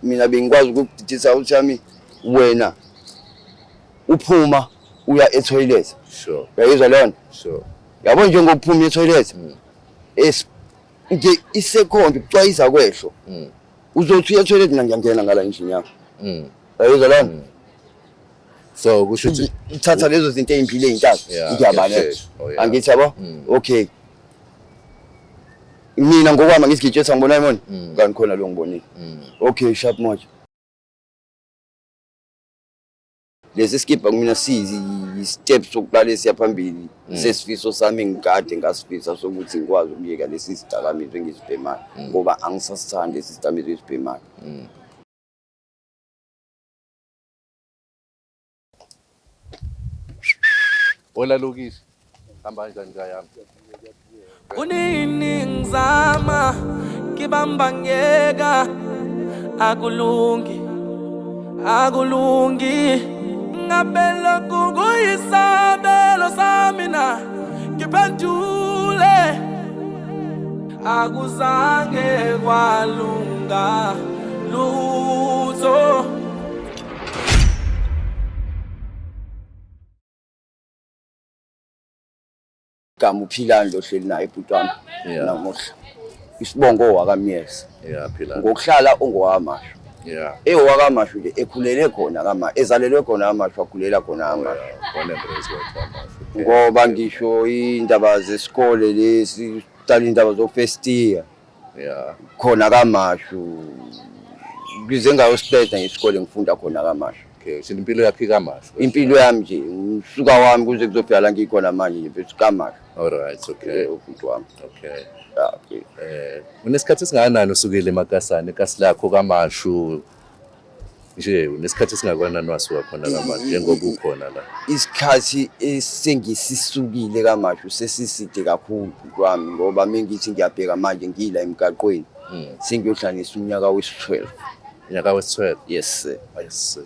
mina bengikwazi ukudidisa ukuthi yami wena uphuma uya e-toilet. Sure. Uyayizwa leyo nto? Sure. Yabo njengokuphuma e-toilet nje isekondi kucwayisa kwehlo uzothi uya-toilet mina ngiyangena ngala endlini yakho. Uyayizwa leyo nto? So kusho ukuthi ithatha lezo zinto ezimpilo ezintathu ngiyabalela. Angithi yabo? Okay. Mina ngokwami ngisigitshetha ngibona yimona kanti khona lo ngibonile. Okay, sharp much. Lesi skipper kumina sizi steps sokuqala esiyaphambili sesifiso sami ngikade ngasifisa sokuthi ngikwazi ukuyeka lesi sidakamizwe ngisibhemayo ngoba angisasithandi isidakamizwe esibhemayo. Ola Lokishi hamba kanjani kayami? Kunini ngizama ngibamba ngiyeka akulungi ngabela kukuyisabelo sami na ngiphendule akuzange kwalunga lutho. Gama uphila ndohleli naye ibhuti wami namuhla isibongo wakamyezi Phila ngokuhlala ongwamasho ewakamasho nje ekhulele khona kama ezalelwe khona amasho akhulela khona amasho ngoba ngisho indaba zesikole lesi tala indaba zo first year khona kamasho ngize ngayo spleta ngesikole ngifunda khona kamasho. Okay, impilo yakhe kamasho. Impilo yami nje usuka wami kuze kuzofika la ngikhona manje nje bese kamasho. All right, okay. Ubhuti wami. Okay. Okay. Unesikhathi singakanani usukile emakasane kasi lakho kamasho nje unesikhathi singakanani wasuka khona kamasho njengoba ukhona la? Isikhathi esengisisukile kamasho sesiside kakhulu kwami ngoba mengithi ngiyabheka manje ngila emgaqweni sengiyohlanganisa unyaka wesi-12. Unyaka wesi-12? Yes sir. Yes.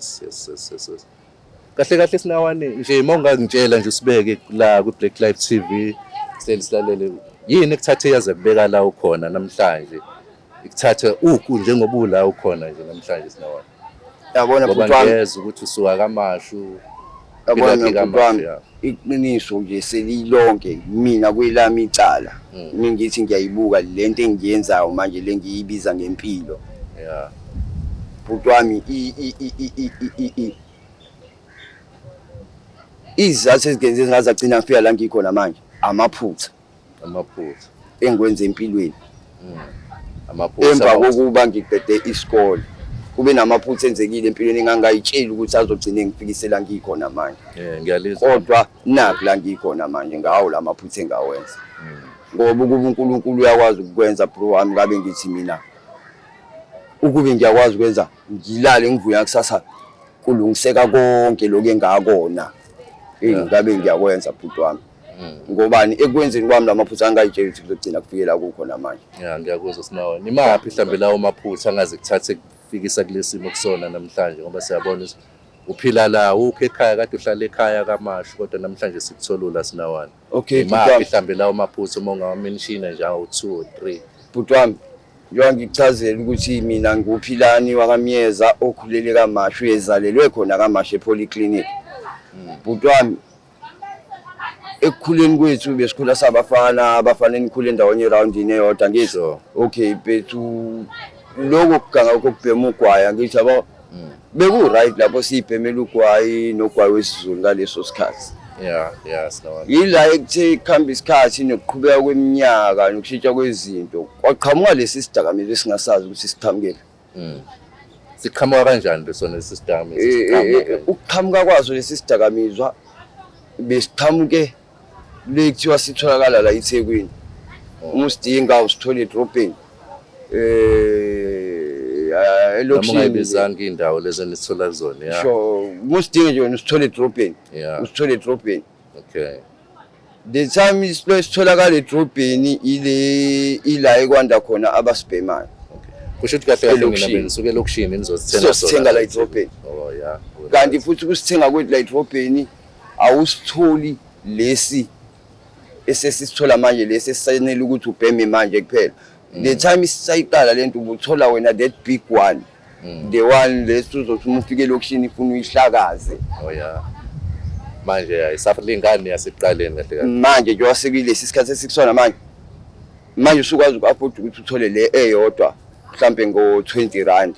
Kahle sinawani nje mawungangitshela nje usibeke la ku Blaqlife TV silalele yini ekuthathe yaze kubeka la ukhona namhlanje ikuthathe njengoba ula ukhona nje namhlanje sinawani. Yabona bhuti wami ngiyeza ukuthi usuka kamasho yabona bhuti wami iqiniso nje selilonke mina kwelami icala ngithi ngiyayibuka lento engiyenzayo manje lengiyibiza ngempilo. Bhuti wami izathu ezigenze ngaze agcina ngifika la ngikhona manje amaphutha engikwenza empilweni emva kokuba ngiqede isikole kube namaphutha enzekile empilweni engangayitsheli ukuthi azogcina ngifikisela ngikhona manje. Ngiyalizwa kodwa naku la ngikhona manje ngawo lamaphutha engawenza ngoba ukuba uNkulunkulu uyakwazi ukukwenza bro wami ngabe ngithi mina ukube ngiyakwazi ukwenza ngilale ngivuya kusasa kulungiseka konke lokho engakona ngabe ngiyakwenza bhuti wami ngobani ekwenzeni kwami lamaphutha angayitsheli ukuthi kuzogcina kufikela kukhona manje. Ngiyakuzwa sinawani imaphi mhlambe lawo maphutha angaze kuthathe kufikisa kulesimo kusona namhlanje ngoba siyabona uphila la ukho ekhaya kade uhlala ekhaya kamasho kodwa namhlanje sikutholula sinawani. Okay, imaphi mhlambe lawo maphutha uma ungawamenshina nje awu 2 or 3? Bhuti wami njengoba ngikuchazela ukuthi mina nguphilani wakamyeza okhulele kamasho ezalelwe khona kamasho epolyclinic. Bhuti wami ekukhuleni kwethu besikhula abafana enikhule endaweni eroundini eyodwa ngizo. Okay bethu lokho kuganga kokubhema ugwaya ngithi yabo beku right lapho sibhemela ugwayi nogwayi wesiZulu ngaleso sikhathi. Sinawani yila ekuthe ikhamba isikhathi nokuqhubeka kweminyaka nokushintsha kwezinto kwaqhamuka lesi sidakamizwe esingasazi ukuthi siqhamukele. Siqhamuka kanjani lesona lesi sidakamizwa? Ukuqhamuka kwazo lesi sidakamizwa besiqhamuke lekuthiwa sitholakala la eThekwini umusidinga usithole edrobheni elokishini ungayibizanga indawo lezo nisithola kuzona sure umusidinga nje wena usithole edrobheni usithole edrobheni. Okay, the time isitholakala edrobheni ila ekwanda khona abasibhemayo. Kusho ukuthi kahle mina bengisuke elokishini nizosithenga la edrobheni. Kanti futhi kusithenga kwethu la edrobheni awusitholi lesi esesithola manje lesi esisanele ukuthi ubheme manje kuphela. The time isayiqala lento ubuthola wena that big one the one lesuzothi umufike elokishini ifuna uyihlakaze. Oh yeah. Manje ayisaphilingani yasiqaleni kahle kahle. Manje nje wasekile isikhathi esikusona manje usukwazi uku-afford ukuthi uthole le eyodwa mhlambe ngo-R20.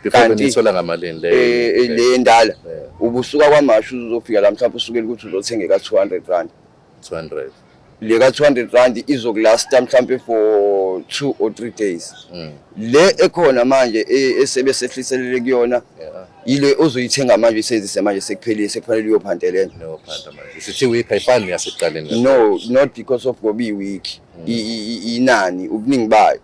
Before nithola ngamalini le endala ubusuka kwamashu uzofika la mhlawumbe usukela ukuthi uzothenga ka-R200. 200. Le ka-R200 izokulasta mhlawumbe for 2 or 3 days. Le ekhona manje esebe sehliselele kuyona ile ozoyithenga manje isenzise manje sekuphelile sekufanele uyophantelena. Uyophanta manje. Sithi uyipha ifani yasiqaleni. No, not because of ngoba i-week. Inani ubuningi bayo.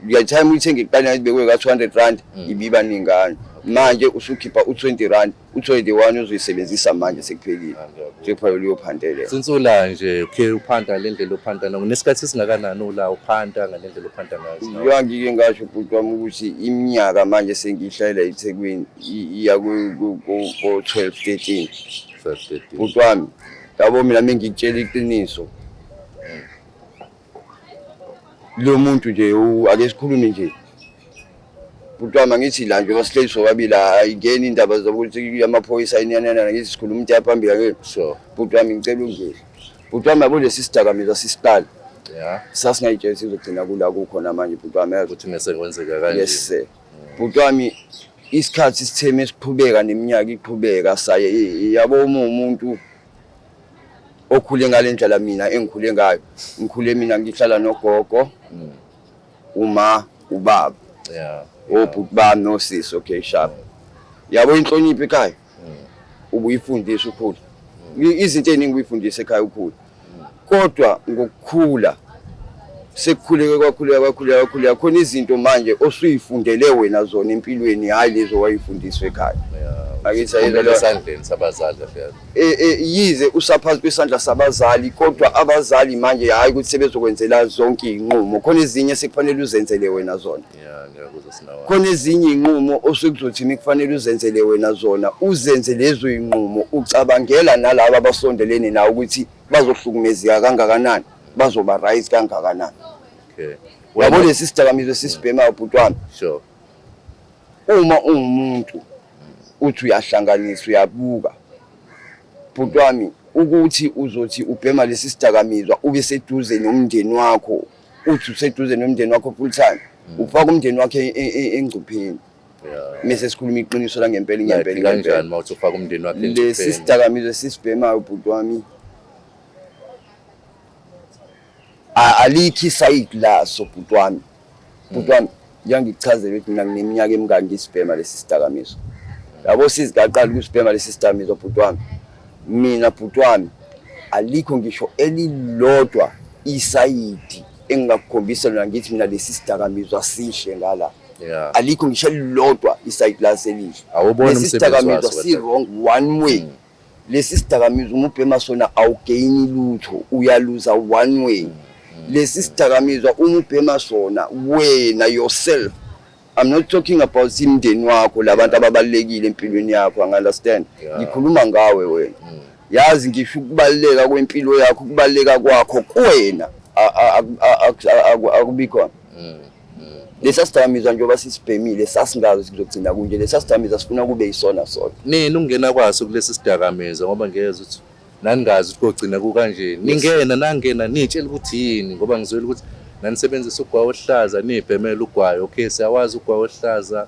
Ya time uyithenga iqala ibekwe ka-R200 ibiba ningana. Manje usukhipha u-R20, u-21 uzoyisebenzisa manje sekuphelile. Sekufanele uyophantelela. Sinsula nje uphanda le ndlela uphanda nesikhathi singakanani ula uphanda ngale ndlela uphanda ngayo. Ngike ngasho ubhuti wami ukuthi iminyaka manje sengihlayela eThekwini iya ku-12 13. Ubhuti wami yabo mina mengikutshela iqiniso. Lo muntu nje ake sikhulume nje. Ubhuti wami ngithi la nje basihleli sobabili ayingeni indaba zokuthi amaphoyisa ayinyanana ngithi sikhuluma umuntu yaphambili ake. Sure. Ubhuti wami ngicela ungizwe. Ubhuti wami yabo lesi sidakamizwa sisiqala. Yeah. Sasingayitshela sizogcina kula kukhona manje ubhuti wami yazi ukuthi mesekwenzeka kanje. Yes sir. Ubhuti wami isikhathi sitheme siqhubeka neminyaka iqhubeka saye yabo umuntu okhule ngale ndlela mina engikhule ngayo. Ngikhule mina ngihlala nogogo. Uma ubaba. Yeah. Obhuti bami nosisi okay sharp. Yabo inhlonipho ekhaya. Ubuyifundisa ukhulu. Izinto eziningi uyifundisa ekhaya ukhulu. Kodwa ngokukhula sekukhuleke kwakhuleka khona izinto manje osuyifundele wena zona empilweni hayi lezo wayifundiswa ekhaya. Akithi ayizela esandleni sabazali kahle. Yize usaphansi kwesandla sabazali kodwa abazali manje hayi ukuthi sebezokwenzela zonke inqumo khona ezinye sekufanele uzenzele wena zona. Yeah, ngiyakuzwa sinawa. Khona ezinye inqumo osekuzothi kufanele uzenzele wena zona uzenze lezo inqumo ucabangela nalabo abasondelene nawe ukuthi bazohlukumezeka kangakanani bazoba right kangakanani. Okay. Yabo lesi sidakamizwe sisibhema ubhuti wami. Sure. Uma ungumuntu uthi uyahlanganisa uyabuka ubhuti wami ukuthi uzothi ubhema lesi sidakamizwa ube seduze nomndeni wakho uthi useduze nomndeni wakho full time ufaka umndeni wakhe engcupheni. Yeah. Mase sikhuluma iqiniso la ngempela kanjani mawuthi ufaka umndeni wakhe engcupheni. Lesi sidakamizwa sisibhema ubhuti wami alikhi side laso ubhuti wami. Ubhuti wami ngiyangichazela ukuthi mina ngineminyaka emingaki ngisibhema lesi sidakamizwa. Yabo sizigaqala ukusibhema lesi sidakamizwa ubhuti wami. Mina ubhuti wami alikho ngisho elilodwa isayidi engakukhombisa lona ngithi mina lesi sidakamizwa sishe ngala. Yeah. Alikho ngisho elilodwa isayidi laselile. Awubona umsebenzi sidakamizwa si wrong one way. Lesi sidakamizwa umubhema sona awugaini lutho uyaluza one way. Lesi sidakamizwa umubhema sona wena yourself. I'm not talking about imndeni wakho labantu ababalekile empilweni yakho understand. Ngikhuluma ngawe wena. Yazi ngisho ukubaleka kwempilo yakho ukubaleka kwakho kuwena akubikho. Lesa sidakamizwa njengoba sisibhemile sasingazi sizogcina kunje lesa sidakamizwa sifuna kube yisona sona. Nini ungena kwaso kulesi sidakamizwa ngoba ngiyeza ukuthi naningazi ukuthi kugcina kukanje. Ningena nangena nitshela ukuthi yini ngoba ngizwela ukuthi nanisebenzisa ugwayi ohlaza nibhemela ugwayi. Okay siyawazi ugwayi ohlaza.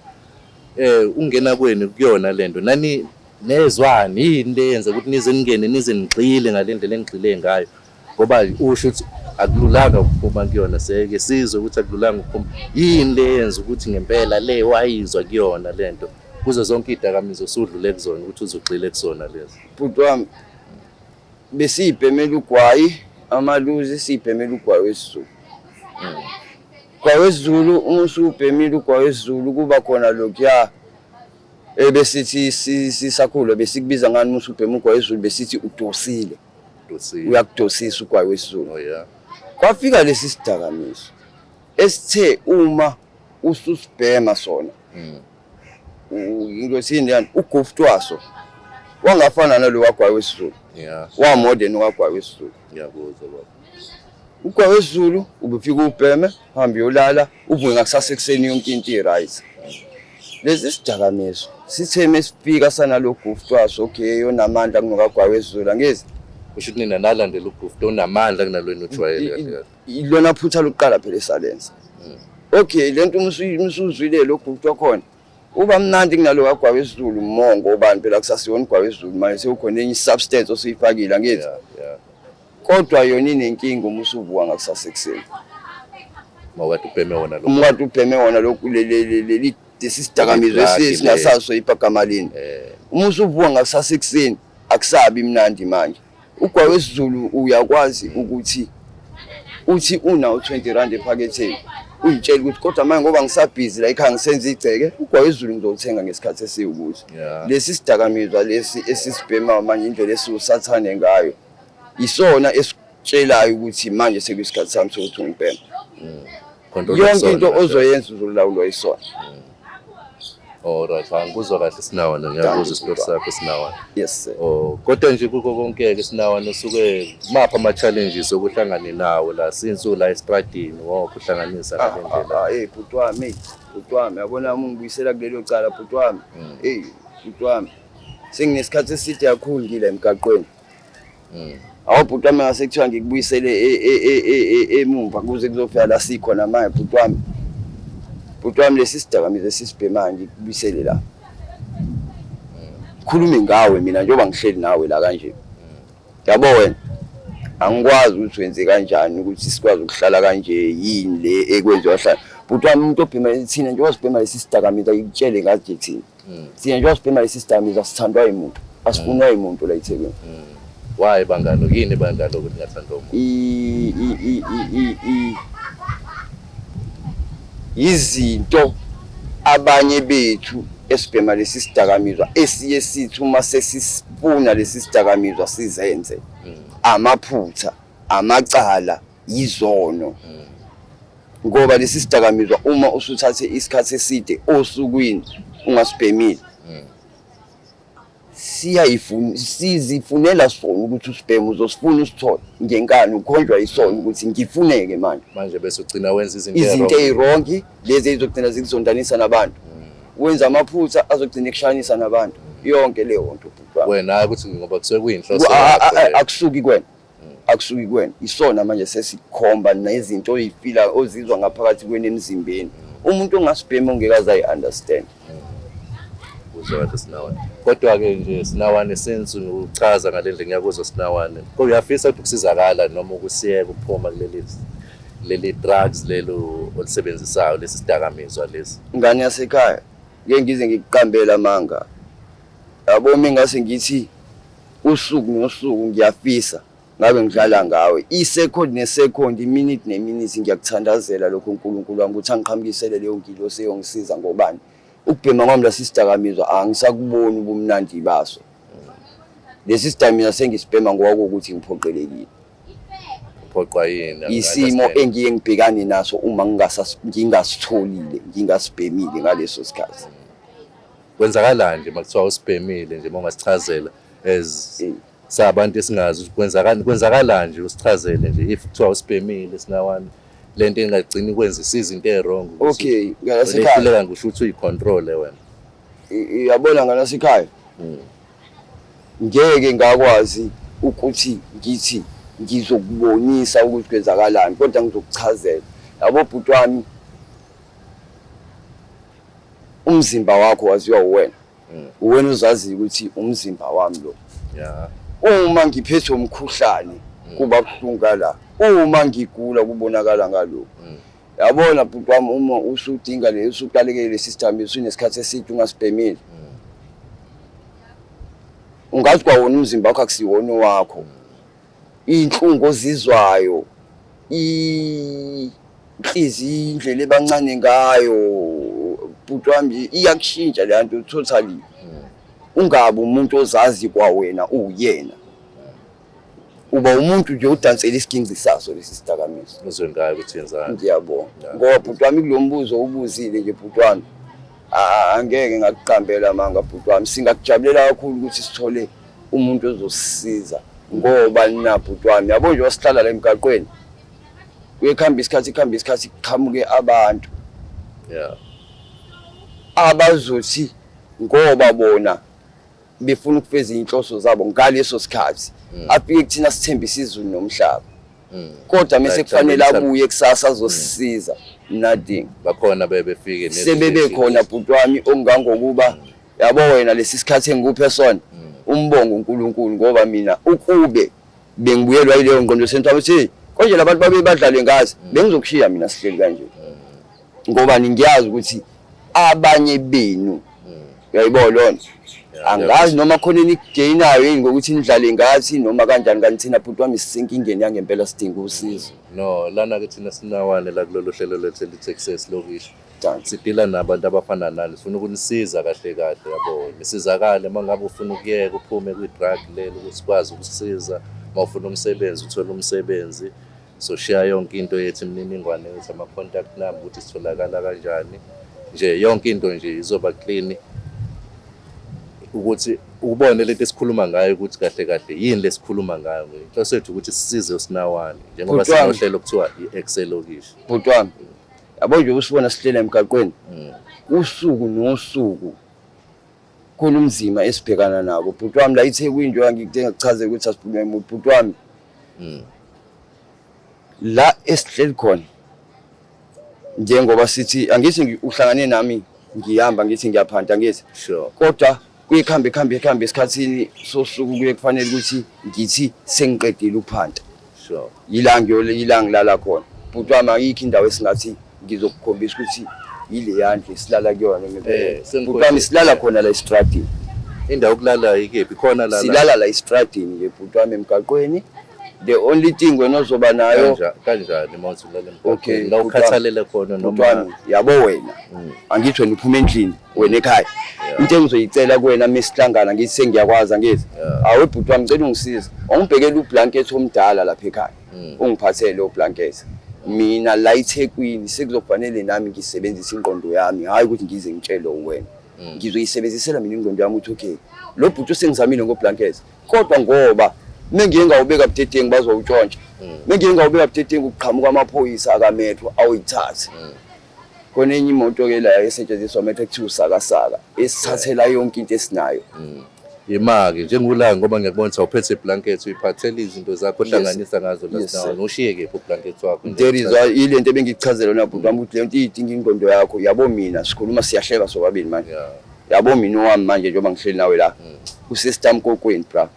Ungena kweni kuyona lento nani nezwani yini leyenza ukuthi nize ningene nize nigxile ngale ndlela engigxile ngayo ngoba usho ukuthi akululanga ukuphuma kuyona seke sizwe ukuthi akululanga ukuphuma yini leyenza ukuthi ngempela le wayizwa kuyona lento kuzo zonke idakamizwa usudlule kuzona ukuthi uzogxile kusona lezi. Ubhuti wami besibhemela ugwayi amaluzi sibhemela ugwayi wesiZulu. Ugwayi wesiZulu uma usubhemile ugwayi wesiZulu kuba khona lokya besithi sisakhula besikubiza ngani uma usubhema ugwayi wesiZulu besithi udosile. Uyakudosisa ugwayi wesiZulu. Oh yeah. Kwafika lesi sidakamizwa esithe uma ususibhema sona into sini yani ugoftwaso wangafana nalo wagwayi wesiZulu. Yeah. Wa modern wagwayi wesiZulu. Ngiyakuzwa baba. Ugwayi wesiZulu ubufika ubheme hamba uyolala uvuke ngakusasa ekseni yonke into iright. lesi sidakamizwa sithe mesifika sana lo gift waso okay yonamandla kunokagwawe isizulu angezi kusho ukuthi nina nalandela ugift onamandla kunalweni ujwayele ilona phutha lokuqala phela esalenza okay lento umsuzwile lo gift wakhona uba mnandi kunalo kagwawe isizulu umongo obani phela kusasiyona igwawe isizulu manje sekukhona enye substance osuyifakile angezi kodwa yona inenkinga uma usuvuka ngakusasekuseni mawade ubheme wona lo umwade ubheme wona lokhu leli sidakamizwa esingasaso ipagamalini uma usuvuka ngakusasekuseni akusabi mnandi manje ugwawe isizulu uyakwazi ukuthi uthi unawo 20 rand ephaketheni uyitshela ukuthi kodwa manje ngoba ngisabhizi la ekhaya ngisenza igceke ugwawe isizulu ngizothenga ngesikhathi esiwukuthi lesi sidakamizwa lesi esisibhema manje indlela esiusathane ngayo isona esitshelayo ukuthi manje sekuyisikhathi sami sokuthi ngibhema yonke into ozoyenza uzolawulwa isona. Alright, angikuzwa kahle Sinawana, ngiyakuzwa isitori sakho Sinawana. Yes sir. Kodwa nje kukho konke-ke Sinawana usuke mapha ama-challenges okuhlangane nawo la since ula estradini wokuhlanganisa ngale ndlela. Bhuti wami yabona uma ngibuyisela kulelo cala bhuti wami. Bhuti wami senginesikhathi eside kakhulu ngile emgaqweni. Awu bhuti wami ngasekuthiwa ngikubuyisele emumva kuze kuzofika la sikhona manje bhuti wami. Bhuti wami lesi sidakamizwa sisibhema ngikubuyisele la. Khulume ngawe mina njengoba ngihleli nawe la kanje. Yabo wena angikwazi ukuthi wenze kanjani ukuthi sikwazi ukuhlala kanje yini le ekwenziwa hlala. Bhuti wami umuntu obhema thina njengoba sibhema lesi sidakamizwa ikutshele ngathi thina. Thina njengoba sibhema lesi sidakamizwa sithandwa yimuntu. Asifunwa yimuntu la eThekwini. Why bangalo yini bangalo ukuthi ngathandwa umuntu? Izinto abanye bethu esibhema lesi sidakamizwa esiye sithi uma sesifuna lesi sidakamizwa sizenze amaphutha amacala izono ngoba lesi sidakamizwa uma usuthathe isikhathi eside osukwini ungasibhemile sizifunela sona ukuthi usibheme uzosifuna usithole ngenkani ukhonjwa isona ukuthi ngifuneke manje bese ugcina wenza izinto ezirongi lezi ezizogcina zikuzondanisa nabantu wenza amaphutha azogcina ekushanisa nabantu yonke leyo nto wena ukuthi ngoba kusuke kuyinhloso yakho akusuki kwena isona manje sesikhomba nezinto oyifila ozizwa ngaphakathi kwena emzimbeni umuntu ongasibhema ongekazi ayi-understand. Uzwakhe Sinawana. Kodwa-ke nje Sinawana senze uchaza ngale ndlela ngiyakuzwa Sinawana. Uyafisa ukuthi kusizakala noma ukusiyeka uphuma leli drugs lelo olisebenzisayo lesi sidakamizwa lesi. Ngane yasekhaya ngeke ngize ngikuqambela amanga. Yabo mina ngase ngithi usuku nosuku ngiyafisa ngabe ngidlala ngawe isecond nesecond iminute neminute ngiyakuthandazela lokho uNkulunkulu wami ukuthi angiqhamukisele leyo ngilo seyongisiza ngobani ukubhema kwami la sidakamizwa angisakuboni ubumnandi baso lesi sidakamizwa sengisibhema ngoba ukuthi ngiphoqelekile uphoqwa yini isimo engiye ngibhekane naso uma ngingasitholile ngingasibhemile ngaleso sikhathi kwenzakala nje makuthiwa usibhemile nje mongasichazela as sabantu esingazi kwenzakala nje usichazele nje if kuthiwa usibhemile Sinawana lento engagcini kwenza izinto ezirong okay ngalasekhaya ngisho ukuthi uyicontrol wena yabona ngalasekhaya ngeke ngakwazi ukuthi ngithi ngizokubonisa ukuthi kwenzakalani kodwa ngizokuchazela yabo bhuti wami umzimba wakho waziwa uwena uwena uzazi ukuthi umzimba wami lo uma ngiphethwe umkhuhlane kuba kuhlungu la uma ngigula kubonakala ngalokho yabona bhuti wami uma usudinga le usuqalekele lesisithambisi usunesikhathi eside ungasibhemile ungazi kwawona umzimba wakho akusiwona wakho inhlungu ozizwayo inhliziyo indlela ebancane ngayo bhuti wami iyakushintsha le nto totally ungabe umuntu ozazi kwawena uyena uba umuntu nje udansela isikingci saso lesi sidakamizwa uzwengayo ukuthi yenzani ngiyabona ngoba bhuti wami kulombuzo ubuzile nje bhuti wami angeke ngakuqambela manga bhuti wami singakujabulela kakhulu ukuthi sithole umuntu ozosisiza ngoba nina bhuti wami yabo nje wasihlala la emgaqweni uyekhamba isikhathi kuqhamuke abantu abazothi ngoba bona befuna ukufeza inhloso zabo ngaleso sikhathi afike kuthina sithembisa izulu nomhlaba kodwa mase kufanele abuye kusasa azosisiza nothing bakhona bebefike sebebe khona bhuti wami ongangokuba yabo wena lesi sikhathi engikuphe sona umbongo uNkulunkulu ngoba mina ukube bengibuyelwa yileyo ngqondo sentwa ukuthi konje labantu babe badlale ngazi bengizokushiya mina sihleli kanje ngoba ngiyazi ukuthi abanye benu uyayibona lona angazi noma khona enigainayo yini ngokuthi nidlale ngathi noma kanjani kanti thina bhuti wami sisenkingeni yangempela sidinga usizo no lana ke thina sinawane la kulolu hlelo lethu EKSE Lokishi sidila nabantu abafana nani sifuna ukunisiza kahle kahle yabo nisizakale mangabe ufuna ukuyeka uphume kwi-drug lelo ukuthi sikwazi ukusiza mawufuna umsebenzi uthola umsebenzi so share yonke into yethu imininingwane yethu ama-contact number ukuthi sitholakala kanjani nje yonke into nje izoba clean ukuthi ubone lento esikhuluma ngayo ukuthi kahle kahle yini lesikhuluma ngayo inhloso yethu ukuthi sisize usinawane njengoba sinohlelo kuthiwa EKSE Lokishi bhuti wami yabo nje usibona sihlela emgaqweni usuku nosuku kulumzima esibhekana nabo bhuti wami la iThekwini nje ngikuthenga kuchaze ukuthi asiphume bhuti wami la esihleli khona njengoba sithi angithi uhlangane nami ngihamba ngithi ngiyaphanda ngithi sure kodwa kuyikhambe esikhathini sosuku kuye kufanele ukuthi ngithi sengiqedile ukuphanda sure yila ngilala khona bhuti wami ayikho indawo esingathi ngizokukhombisa ukuthi yile yandle silala kuyona ngempela bhuti wami silala khona la estradini indawo kulala ikephi khona la silala la estradini nje bhuti wami emgaqweni the only thing wena ozoba nayo kanjani mawuthi ulala emgaqweni la ukhathalele khona noma yabo wena angithi wena uphuma endlini wena ekhaya into engizoyicela kuwena mesihlangana ngithi sengiyakwazi ngithi awu bhuti wami ngicela ungisize ungibhekele ublanket omdala lapha ekhaya ungiphathele ublanket mina la eThekwini sekuzofanele nami ngisebenzisa ingqondo yami hayi ukuthi ngize ngitshele wena ngizoyisebenzisela mina ingqondo yami ukuthi okay lo bhuti sengizamile ngoblanket kodwa ngoba mengiye ngawubeka budedengu bazowutshontsha mengiye ngawubeka budedengu uqhamuka amaphoyisa akametro awuyithathe khona enye imoto ke la esetshenziswa metro kuthiwa usakasaka esithathela yonke into esinayo imake njengolanga ngoba ngiyakubona ukuthi awuphethe iblanket uyiphathele izinto zakho ohlanganisa ngazo lasinawo ushiyeke iblanket wakho there is ile nto bengichazela na bhuti wami ukuthi le nto idinga ingqondo yakho yabo mina sikhuluma siyahleka sobabili manje yabo mina owami manje njengoba ngihleli nawe la usestam kokweni bra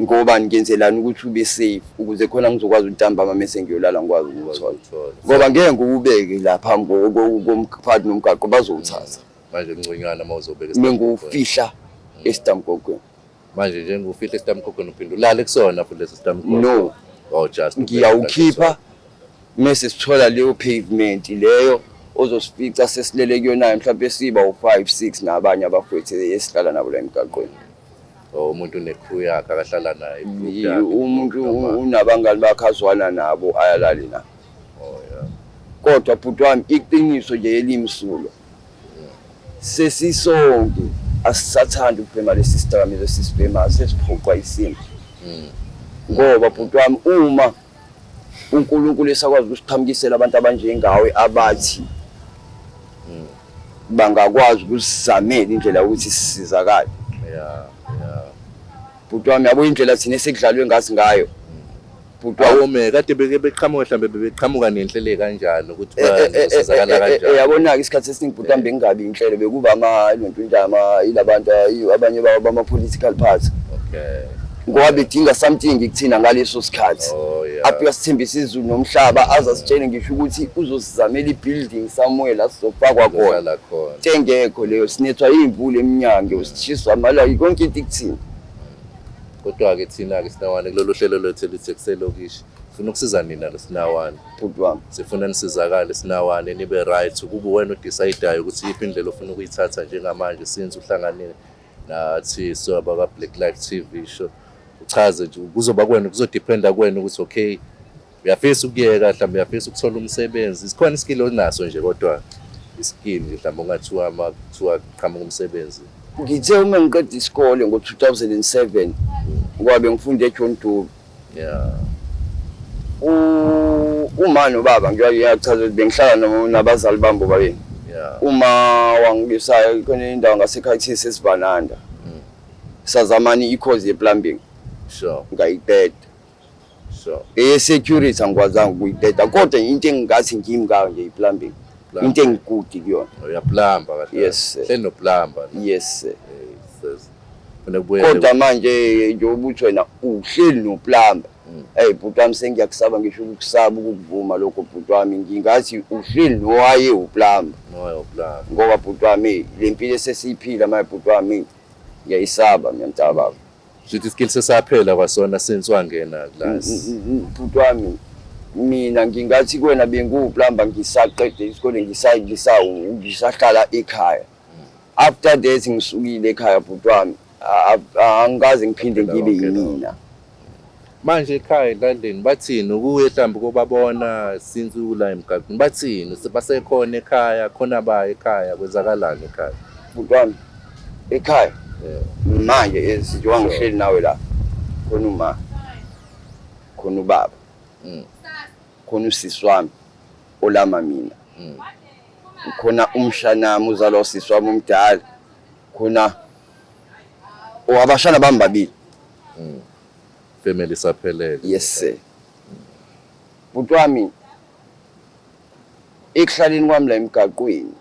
ngoba ngiyenzelana ukuthi ube safe ukuze khona ngizokwazi ukuntambama mase ngiyolala ngikwazi ukuthola ngoba ngeke ngikubeke lapha ngomphathi nomgaqo bazowuthatha manje ngconyana mawuzobeka mengufihla estamkokweni manje njengofihla estamkokweni uphinde ulale kusona futhi leso stamkokweni no oh just ngiyawukhipha mase sithola leyo pavement leyo ozosifica sesilele kuyona mhlawumbe siba u5 6 nabanye abafowethu esihlala nabo la emgaqweni umuntu necrew yakhe akahlala naye umuntu unabangani bakhazwana nabo ayalali na kodwa bhuti wami iqiniso nje elimsulo sesisonke asisathanda ukubhema lesi system lesisibhema sesiphoqa isimo ngoba bhuti wami uma uNkulunkulu esakwazi ukusiqhamukisela abantu abanjengawe abathi bangakwazi ukusizamela indlela ukuthi sisizakale bhuti wami yabo indlela thina esekudlalwe ngazi ngayo bhuti wami kade beqhamuka mhlambe beqhamuka nenhlelo kanjalo ukuthi basizakala kanjalo yabona isikhathi esiningi bhuti wami bengabi inhlelo bekuba ilontuntama ilabantu abanye bama political party ngoba bedinga something kuthina ngaleso sikhathi apho sithembisa izulu nomhlaba azasitshele ngisho ukuthi uzosizamela ibuilding somewhere la sizofakwa khona tengekho leyo sinethwa imvula eminyango usithiswa mala yonke into ikuthina kodwa ke thina ke sinawane kulolu hlelo lethu EKSE Lokishi sifuna ukusiza nina losinawane bhuti wami sifuna nisizakale sinawane nibe right kube wena udecideayo ukuthi iphi indlela ofuna ukuyithatha njengamanje since uhlangane nathi so abaka Blaqlife TV show uchaze nje kuzoba kwena kuzodependa kwena ukuthi okay uyafisa ukuyeka mhlawumbe uyafisa ukuthola umsebenzi sikhona iskill onaso nje kodwa iskill nje mhlawumbe ungathiwa kuthiwa qhamuka umsebenzi ngithe uma ngiqeda isikole ngo2007 kwabe ngifunde eJohn Dube uma nobaba ngiyachaza ukuthi bengihlala nabazali bami bobabili uma wangibisayo khona indawo ngasekhaya sesibananda sazamani i-course ye-plumbing Sure. ngayiteta security angikwazanga ukuyiteta kodwa into engingathi ngimkayo nje i-plumbing into engigudi kuyona uyaplamba kahle yes senoplamba yes kunebuye kodwa manje njengoba uthi wena uhleli noplamba bhuti wami sengiyakusaba ngisho ukusaba ukuvuma lokho bhuti wami ngingathi uhleli nowaye uplamba ngoba bhuti wami le mpilo esesiyiphila manje bhuti wami ngiyayisaba ngiyamtababa sithi skill sesaphela kwasona since wangena class bhuti wami mina ngingathi kuwena benguplamba ngisaqede isikole ngisahlala ekhaya after that ngisukile ekhaya bhuti wami angikaze ngiphinde ngibe yimina manje ekhaya elandeni bathini ukuye mhlawumbe kubabona since ula emgaqweni bathini basekhona ekhaya khona ba ekhaya kwenzakalani ekhaya bhuti wami ekhaya manje njengoba ngihleli nawe la khona uma khona ubaba khona usisi wami olama mina khona umshanami uzalwa usisi wami omdala khona abashana bami babili family saphelele yes sir bhuti wami ekuhlaleni kwami la emgaqweni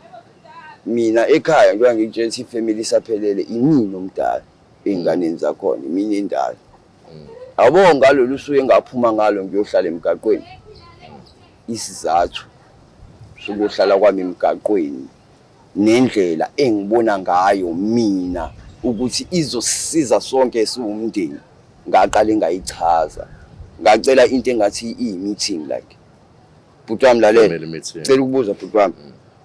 mina ekhaya njengoba ngikutshela ukuthi ifamily saphelele imini omdala einganeni zakhona imini endala awubonga ngalolu suku engaphuma ngalo ngiyohlala emgaqweni isizathu sokuhlala kwami emgaqweni nendlela engibona ngayo mina ukuthi izosisiza sonke esiwumndeni ngaqale ngayichaza ngacela into engathi i-meeting like bhuti wami lalela cela ukubuza bhuti wami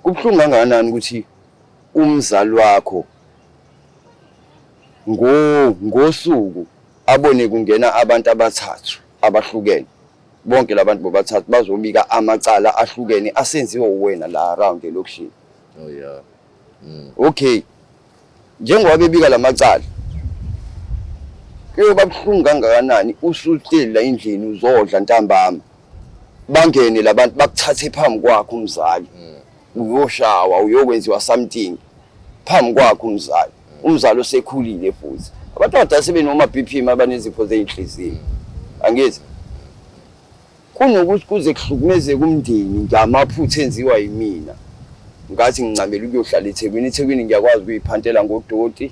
kubhlungu kangakanani ukuthi umzali wakho ngosuku abone kungena abantu abathathu abahlukene bonke labantu bobathathu bazobika amacala ahlukene asenziwe uwena la around elokishini okay njengoba bebika lamacala kuyoba buhlungu kangakanani usuhleli la endlini uzodla ntambama bangene labantu bakuthathe phambi kwakho umzali uyoshawa uyokwenziwa something phambi kwakho umzali osekhulile futhi abantu abadala sebenoma BP abanezifo zeinhliziyo angithi kunokuthi kuze kuhlukumezeke umndeni ngamaphutha enziwa yimina ngathi ngincamela ukuyohlala eThekwini ngiyakwazi ukuyiphantela ngodoti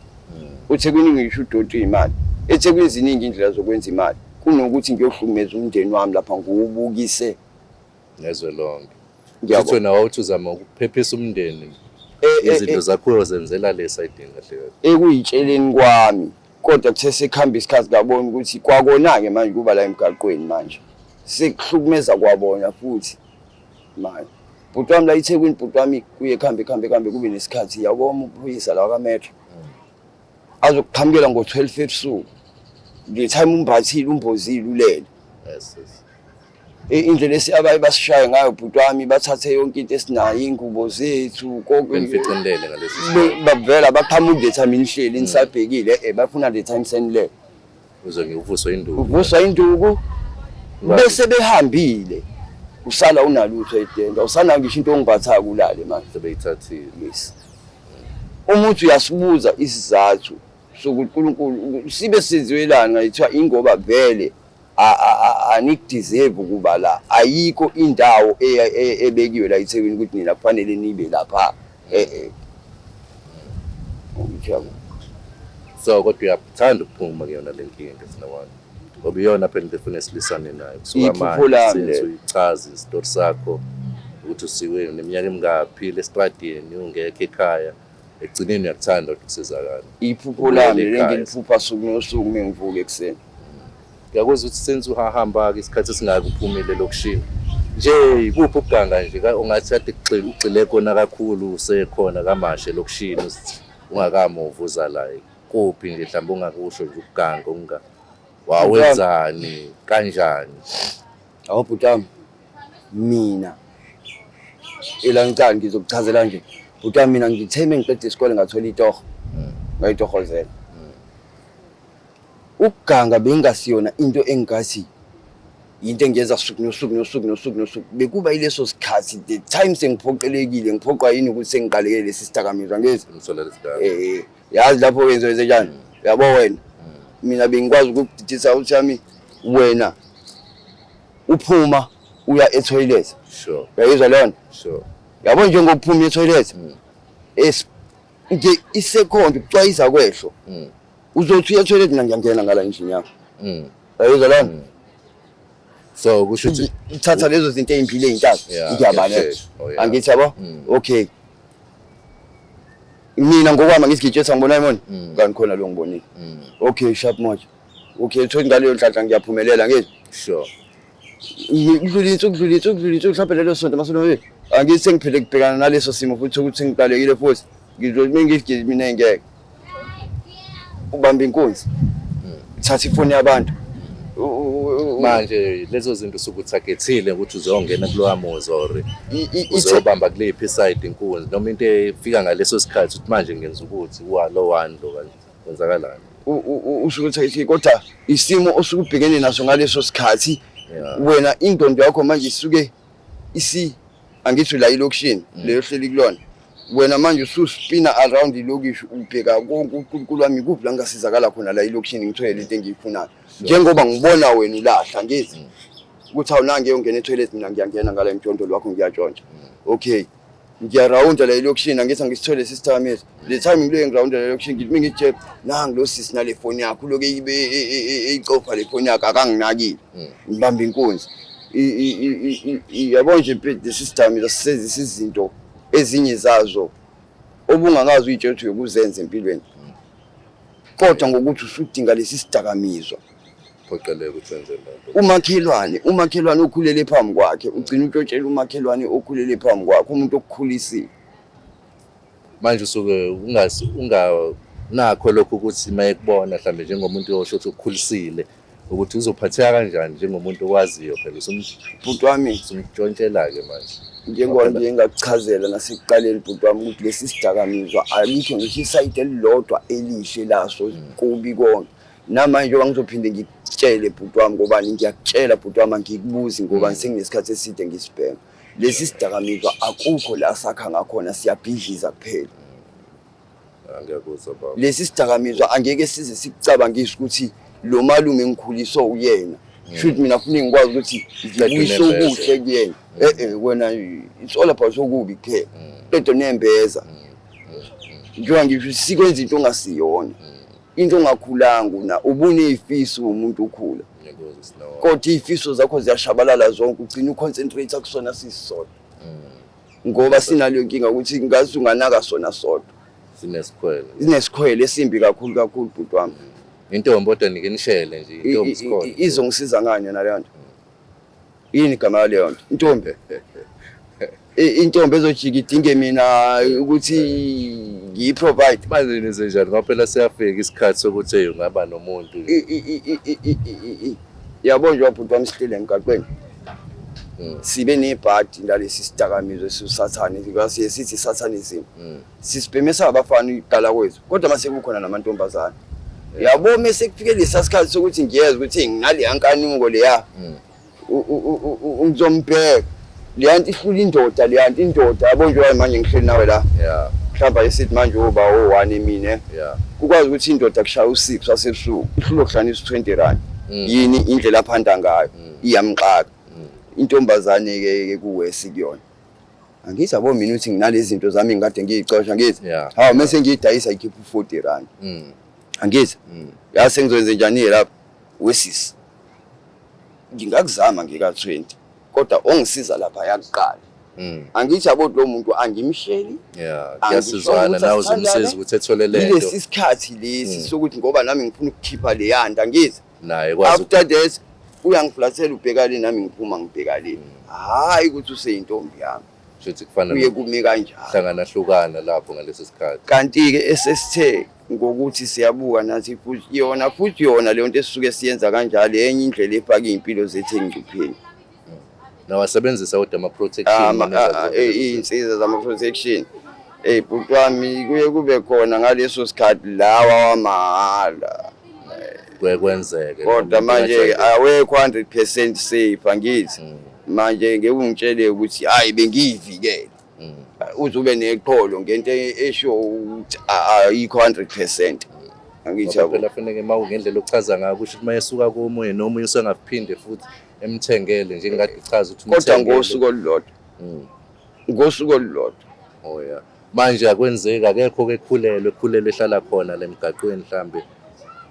uThekwini ngisho udoti imali eThekwini ziningi indlela zokwenza imali kunokuthi ngiyohlukumeza umndeni wami lapha nguwubukise nezwe lonke ngiyabona wena wawuthi uzama ukuphephisa umndeni izinto zakho zenzela le side kahle ekuyitsheleni kwami kodwa kuthe sekuhamba isikhathi ngabona ukuthi kwakona ke manje kuba la emgaqweni manje sekuhlukumeza kwabona futhi manje bhuti wami la eThekwini bhuti wami kuye khambe kube nesikhathi yabona uphoyisa la kaMetro azokuqhamukela ngo-12 ebusuku le time umbathile umbozile ulele indlela esiyabaye basishaye ngayo bhuti wami bathathe yonke into esinayo ingubo zethu konke ngifithendele ngalesi bavela baqhamuka le time nihleli nisabhekile bafuna le time senile uze ngivuswa induku bese behambile usala unalutho etenda usana ngisho into ongibatha kulale manje sebeyithathile yes umuntu uyasibuza isizathu sokuthi uNkulunkulu sibe senziwelana ngayithiwa ingoba vele anikudeserve ukuba la ayikho indawo ebekiwe la eThekwini ukuthi nina kufanele nibe lapha ngiyabo so kodwa uyathanda ukuphuma kuyona lenkinga sinawana ngoba iyona phela into efuna silisane nayo kusuka manje uyichaza isitori sakho ukuthi usiwe neminyaka emingaphi lesitradini ungekho ekhaya egcineni uyakuthanda ukusizakala iphupho lami lengiliphupha suku nosuku mengivuka ekseni ngiyakuzwa ukuthi senze uhahamba ke isikhathi esingaka uphumile lokishini nje ikuphi ukuganga nje ungathi ade ugxile khona kakhulu usekhona kamashe lokishini ungakamuvuza la kuphi nje mhlawumbe ungakusho nje ukuganga wawenzani kanjani awubhuti wami mina elangicala ngizokuchazela nje bhuti wami mina ngitheme ngiqede isikole ngathola itoho ngayitohozela ukuganga bengasiyona into engathi into engiyenza suku bekuba yileso sikhathi the time sengiphoqelekile ngiphoqwa yini ukuthi sengiqaleke lesi sidakamizwa ngithi yazi lapho wenze njani yabo wena mina bengikwazi ukudidisa ukuthi yami wena uphuma uya e-toilet sure uyayizwa leyo sure yabo njengokuphuma e-toilet nje isekondi kucwayisa kwehlo uzothi uya-toilet mina ngiyangena ngala endlini yakho uyayizwa leyo so kusho ukuthi uthatha lezo zinto ezimpilo ezintathu ngiyabalela angithi yabo okay mina ngokwami ngithi ngitshela ngibona imona kanti khona lo ngibonile okay sharp much okay thothi ngaleyo nhlanhla ngiyaphumelela ngithi sure ngidlulitse mhlawumbe lelo sonto masolo angithi sengiphele kubhekana naleso simo futhi ukuthi ngiqalekile futhi ngizothi mina ngeke ubamba inkunzi thatha ifoni yabantu manje lezo zinto sokuthagethile ukuthi uzongena kulowa muzi or uzobamba kulephi side inkunzi noma into efika ngaleso sikhathi ukuthi manje ngenza ukuthi lo one lo kanje kwenzakalani usukuthi kodwa isimo osukubhekene naso ngaleso sikhathi wena indondo yakho manje isuke angithi la ilokishini leyo hleli kulona wena manje ususpina around ilokishi ubheka konke uNkulunkulu wami kuphi la ngasizakala khona la ilokishini ngithole into engiyifunayo njengoba ngibona wena ulahla ngithi ukuthi awunange uyongena e-toilet mina ngiyangena ngala imthondo lwakho ngiyatshontsha okay ngiyarawunda la ilokishini angithi ngisithole sistamezi le time ngile ngirawunda la ilokishini ngithi ngije nangi lo sisi nale phone yakho loke ibe eyicofa le phone yakho akanginakile ngibamba inkunzi yabo nje the system isizisa izinto ezinye zazo obungangazi uyitshethu yokuzenza empilweni kodwa ngokuthi usudinga lesi sidakamizwa phoqeleke ukwenza lokho umakhelwane okhulele phambi kwakhe ugcina utshotshela umakhelwane okhulele phambi kwakhe umuntu okukhulisile manje usuke nakho lokho ukuthi mayekubona mhlambe njengomuntu osho ukuthi ukukhulisile ukuthi uzophatheka kanjani njengomuntu owaziyo phela bhuti wami umtshontshela ke manje njengoba ngingakuchazela nasekuqaleni bhuti wami ukuthi lesi sidakamizwa alikho ngisho isayidi elilodwa elihle laso kubi konke namanje ngizophinde ngikutshele bhuti wami ngoba ngiyakutshela bhuti wami ngikubuzi ngoba senginesikhathi eside ngisibheka lesi sidakamizwa akukho la sakha ngakhona siyabhidliza kuphela ngiyakuzwa baba lesi sidakamizwa angeke size sikucabangise ukuthi lo malume ngikhuliso uyena should mina funa ngikwazi ukuthi ngiyisho kuhle kuyena wena it's all about okubi kuphela into nembeza njengoba ngisho sikwenza into ongasiyona into ongakhulanga na ubunezifiso umuntu ukhula kodwa izifiso zakho ziyashabalala zonke ugcina uconcentrate kusona sisodwa ngoba sinaleyo nkinga ukuthi ngazi unganaka sona sodwa sinesikhwele esimbi kakhulu bhuti wami intombi kodwa nikenishele nje intombi sikhona izongisiza ngani yona leyo nto yini igama leyo nto intombi ezojika idinge mina ukuthi ngiyiprovide manje nize njani ngoba phela siyafika isikhathi sokuthi ungaba nomuntu yabo nje wabhuti wami sihlele emgaqweni sibe nebhadi ngalesi sidakamizwe sisathane ngasiye sithi satanism sisibhemesa abafana iqala kwethu kodwa mase kukhona namantombazana yabo mase kufike lesasikhathi sokuthi ngiyeza ukuthi nginale yankanuko leya ungizombheka leyanto ihlula indoda indoda yabo nje manje ngihleli nawe la mhlawumbe esithi manje uba o1 emine ukwazi ukuthi indoda kushaya u6 sasebusuku ihlula ukuhlanisa 20 rand yini indlela aphanda ngayo iyamqaka intombazane ke kuwesi kuyona angithi yabo mina uthi nginalezi zinto zami ngikade ngiyicosha ngithi hawo mase ngiyidayisa ikhipha 40 rand angithi yase ngizowenza njani lapha wesisi ngingakuzama ngika20 kodwa ongisiza lapha yakuqala angithi yabo lo muntu angimsheli kuyasizwana nawe uzomsiza ukuthi ethole lento lesi sikhathi lesi sokuthi ngoba nami ngifuna ukukhipha le yanda angithi naye kwazi after that uyangiflathela ubhekale nami ngiphuma ngibhekale hayi ukuthi useyintombi yami futhi kufanele uye kumi kanjalo hlangana hlukana lapho ngaleso sikhathi kanti ke esesithe ngokuthi siyabuka nathi futhi yona leyo nto esisuke siyenza kanjalo enye indlela efaka impilo zethu engcupheni nawasebenzisa udama protection insizwa zama protection bhuti wami kuye kube khona ngaleso sikhathi lawa wamahala kwenzeke. Kodwa manje awekho 100% safe angithi. Manje ngeke ungitshele ukuthi hayi bengiyivikele. Uzube neqholo ngento esho ukuthi ayikho 100%. Angithi ngoba phela fanele ngendlela ochaza ngayo kusho ukuthi mayesuka komunye noma usengaphinde futhi emthengele njengekade uchaza ukuthi kodwa ngosuku olulodwa. Ngosuku olulodwa. Oh yeah. Manje akwenzeki akekho ekhulelwe ehlala khona lemgaqweni mhlambe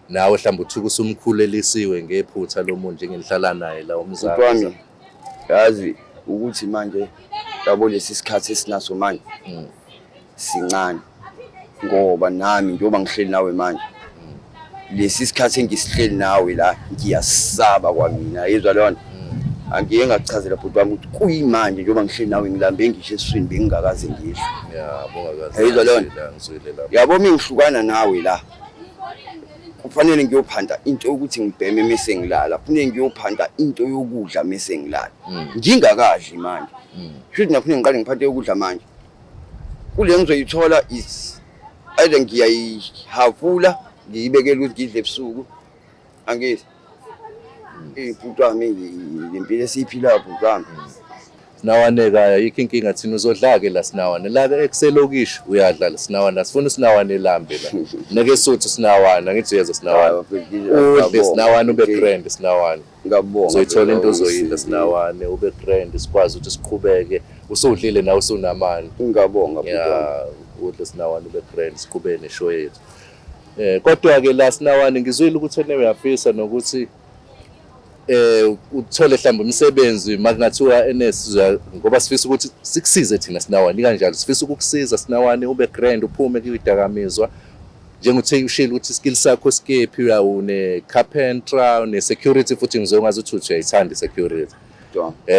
nawe mhlambe uthuka usumkhulelisiwe ngephutha lomuntu njengenihlala naye la umzali. Wami yazi ukuthi manje yabo lesi sikhathi esinaso manje sincane ngoba nami njengoba ngihleli nawe manje lesi sikhathi engisihleli nawe la ngiyasaba kwamina yezwa lona angike ngakuchazela bhuti wami ukuthi kuyimanje njengoba ngihleli nawe ngilambe ngisho eswini bengingakaze ngisho yezwa lona yabo mingihlukana nawe la kufanele ngiyophanda into ukuthi ngibheme mase ngilala kufanele ngiyophanda into yokudla mase ngilala ngingakadli manje futhi naphinde ngiqale ngiphathe ukudla manje kule ngizoyithola is either ngiyayihafula ngiyibekela ukuthi ngidle ebusuku angithi bhuti wami lempilo esiyiphila bhuti wami Sinawane kaya yikho inkinga thina uzodla-ke la Sinawane la EKSE Lokishi uyadla la Sinawane asifuna Sinawane lambe la neke suthu Sinawane angithi uyeza Sinawane udle Sinawane ube grand Sinawane ngiyabonga uzoyithola into ozoyidla Sinawane ube grand sikwazi ukuthi siqhubeke usudlile nawe usunamandla ngiyabonga bhuti ya udle Sinawane ube grand siqhubeke neshow yethu kodwa-ke la Sinawane ngizwile ukuthi wena uyafisa nokuthi uthole mhlawumbe umsebenzi makungathiwa NS ngoba sifisa ukuthi sikusize thina Sinawane kanjalo sifisa ukukusiza Sinawane ube grand uphume kwidakamizwa njengothi ushilo ukuthi skill sakho skephi une carpenter une security futhi ngizongazi ukuthi uyayithanda security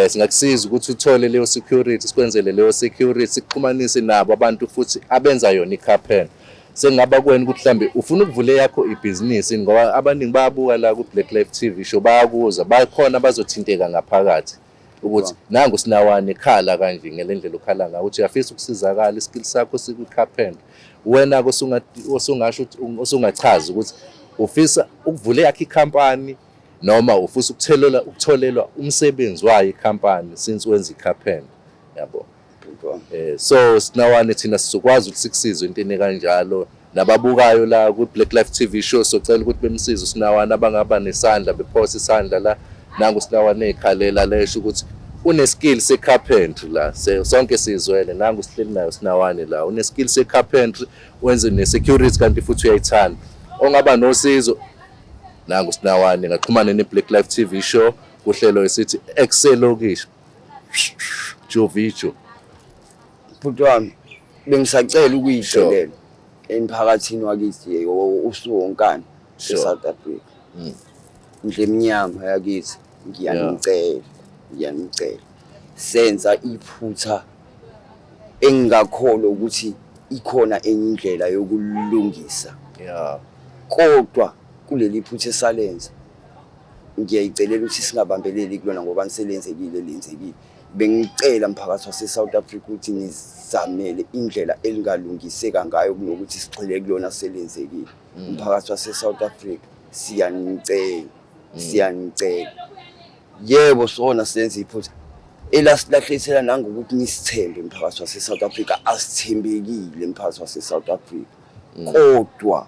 singakusiza ukuthi uthole leyo security sikwenzele leyo security sikuxhumanise nabo abantu futhi abenza yona icarpenter sengaba kwena ukuthi mhlambe ufuna ukuvula yakho ibhizinisi ngoba abaningi bayabuka la ku Blaqlife TV show bayakuza bakhona bazothinteka ngaphakathi ukuthi nangu Sinawane khala kanje ngelendlela ukhala ngayo ukuthi uyafisa ukusizakala iskill sakho sikucarpenter wena ko usungasho ukuthi usungachaza ukuthi ufisa ukuvula yakho ikhampani noma ufisa ukutholelwa umsebenzi wayo ikhampani since wenza icarpenter yabo so Sinawane thina sizokwazi ukuthi sikusize into kanjalo nababukayo la ku Blaqlife TV show socela ukuthi bemsize Sinawane abangaba nesandla bephosa isandla la nangu Sinawane ekhalela lesho ukuthi une skill secarpentry la sonke sizwele nangu sihleli nayo Sinawane la une skill secarpentry wenze ne security kanti futhi uyayithanda ongaba nosizo nangu Sinawane ngaxhumana ne Blaqlife TV show kuhlelo esithi EKSE Lokishi Jovicho bhuti wami bengisacela ukuyihlelela emphakathini wakithi usuwonkana eSouth Africa ndle eminyama yakithi ngiyanicela senza iphutha engakholwa ukuthi ikhona enye indlela yokulungisa kodwa kuleli phutha esalenza ngiyayicelela ukuthi singabambeleli kulona ngoba niselenzekile lenzekile bengicela umphakathi waseSouth Africa ukuthi nizamele indlela elingalungiseka ngayo kunokuthi sigxile kulona selenzekile umphakathi waseSouth Africa siyanicela yebo sona senze iphutha elasilahlethela nangokuthi nisithembe umphakathi waseSouth Africa asithembekile umphakathi waseSouth Africa kodwa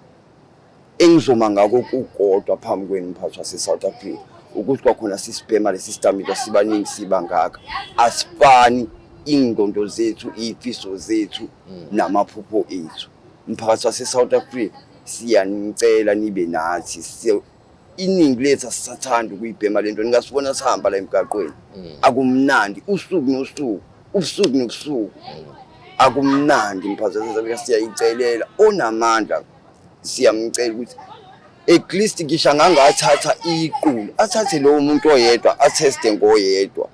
engizoma ngako kukodwa phambi kwenu umphakathi waseSouth Africa ukuthi kwakhona sisibhema lesi stamina sibaningi sibangaka asifani ingqondo zethu ifiso zethu namaphupho ethu umphakathi waseSouth Africa siyanicela nibe nathi iningi lethu asisathanda ukuyibhema lento ningasibona sihamba la emgaqweni akumnandi usuku nosuku ubusuku nobusuku akumnandi umphakathi waseSouth Africa siyayicelela onamandla siyamcela ukuthi at least ngisho ngangathatha iqulu athathe lo muntu oyedwa atheste ngoyedwa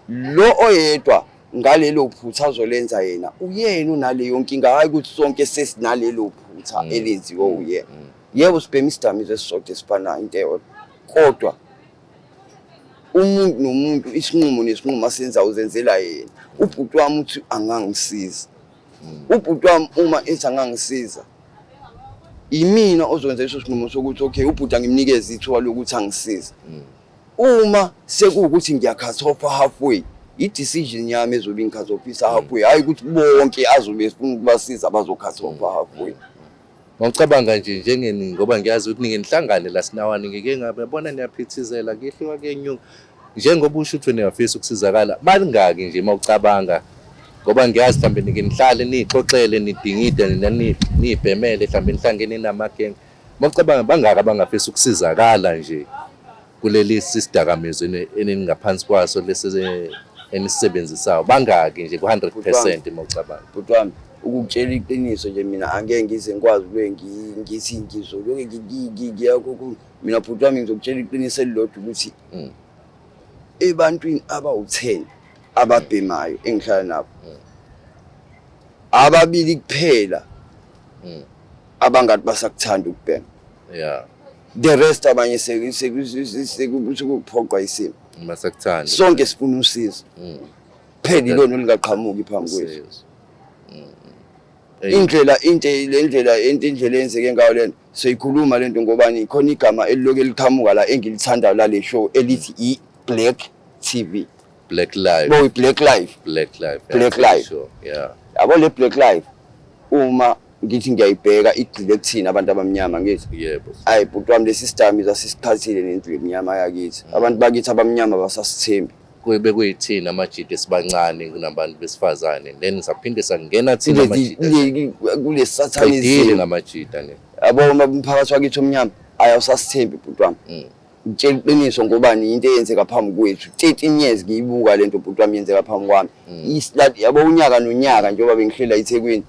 lo oyedwa ngalelo phutha azolenza yena uyena unaleyo nkinga hayi ukuthi sonke sesinalelo phutha elenziwe uye yebo sibhema isidamiso esisodwa esifana into eyodwa kodwa umuntu nomuntu isinqumo nesinqumo asenza uzenzela yena ubhuti wami uthi angangisiza ubhuti wami uma ethi angangisiza imina ozokwenza leso sinqumo sokuthi okay ubhuti ngimnikeze ithuba lokuthi angisize. Uma sekuwukuthi ngiyacut off halfway, i-decision yami ezobe ngicut off halfway, hayi ukuthi bonke azobe efuna ukubasiza abazocut off halfway. Ngicabanga nje njengeni ngoba ngiyazi ukuthi ningenihlangane la sinawane ngike ngabona niyaphithizela kehliwa kenyuka njengoba usho ukuthi niyafisa ukusizakala balingaki nje mawucabanga ngoba ngiyazi mhlambe ngenihlale nixoxele nidingide nibhemele mhlambe nihlangene namagenge mawucabanga bangaka abangafisa ukusizakala nje kuleli sidakamizwa eningaphansi kwaso lesi enisebenzisayo bangaki nje ku100% mawucabanga. Bhuti wami ukutshela iqiniso nje mina angeke ngize ngikwazi kube ngithi ngizoloke ngiyakho mina bhuti wami ngizokutshela iqiniso elilodwa ukuthi ebantwini abawu10 ababhemayo engihlala nabo ababili kuphela abangathi basakuthanda ukubhema. Yeah. The rest abanye sekuphoqwa isimo masakuthanda sonke sifuna usizo phela ilona lingaqhamuki phambi kwethu. Indlela enzeke ngayo lento siyikhuluma lento ngobani khona igama eliloke liqhamuka la engilithanda la le show elithi Black TV Blaqlife bo Blaqlife yeah yabo le Blaqlife uma ngithi ngiyayibheka igcile kuthina abantu abamnyama ngithi yebo hayi bhuti wami lesi system izasisikhathile nento emnyama yakithi abantu bakithi abamnyama basasithembi kube kuyithina amajidi esibancane kunabantu besifazane then saphinde sangena thina amajidi kule satanism ngamajida ne yabo umphakathi wakithi omnyama ayawusasithembi bhuti wami. Ngitshela iqiniso ngobani into eyenzeka phambi kwethu 13 years ngiyibuka lento bhuti wami yenzeka phambi kwami yabo unyaka nonyaka njengoba bengihlela eThekwini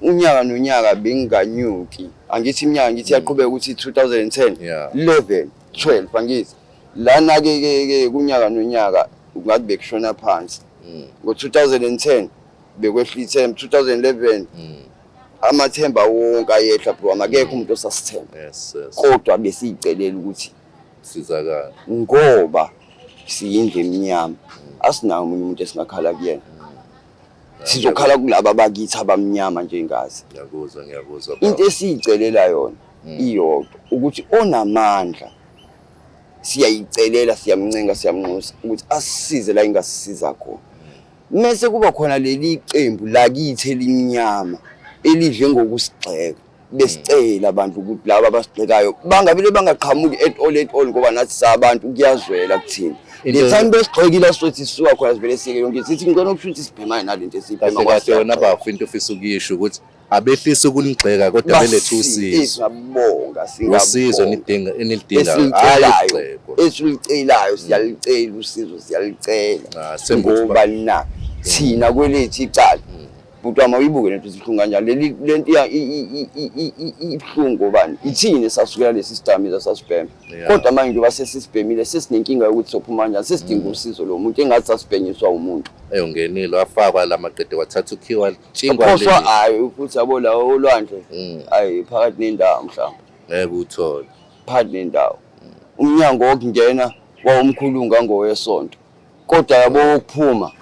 unyaka nonyaka benganyuki angithi iminyaka ngithi yaqhubeka ukuthi 2010 11 12 angithi lana ke kunyaka nonyaka ungathi bekushona phansi ngo2010 bekwehlithe 2011 amathemba wonke ayehla bro amakekho umuntu osasithemba kodwa besiyicelela ukuthi sizakala ngoba siyindle eminyama asinawo umuntu esingakhala kuyena sizokhala kulabo abakithi abamnyama njengazi. Ngiyakuzwa into esiyicelela yona iyodwa ukuthi onamandla siyayicelela siyamncenga siyamnxusa ukuthi asisize la ingasisiza khona mase kuba khona leli qembu lakithi elimnyama elidle ngokusigxeka besicela abantu ukuthi laba abasigxekayo bangabile bangaqhamuki at all ngoba nathi sabantu kuyazwela kuthina le time besigxekile sothi sisuka khona sivele sike yonke sithi ngicela ukuthi sibhemane nalento esibhema kwathi yona bafu into ofisa ukuyisho ukuthi abehlisa ukunigxeka kodwa belethu usizo siyabonga usizo nidinga esilicelayo siyalicela usizo siyalicela ngoba na thina kwelethi icala bhuti wami uyibuke lento sihlunga kanjani lento ibhlungu bani ithini sasukela lesi system zasasibhema kodwa manje njengoba sesisibhemile sesinenkinga yokuthi sophuma kanjani sesidinga usizo lo muntu engathi sasibhenyiswa umuntu eyongenile wafakwa lamaqede wathatha ukhiwa tshingwa le phoswa hayi futhi yabo la olwandle hayi phakathi nendawo mhlawumbe uthola phakathi nendawo umnyango wokungena kwawumkhulunga ngowesonto kodwa yabo ukuphuma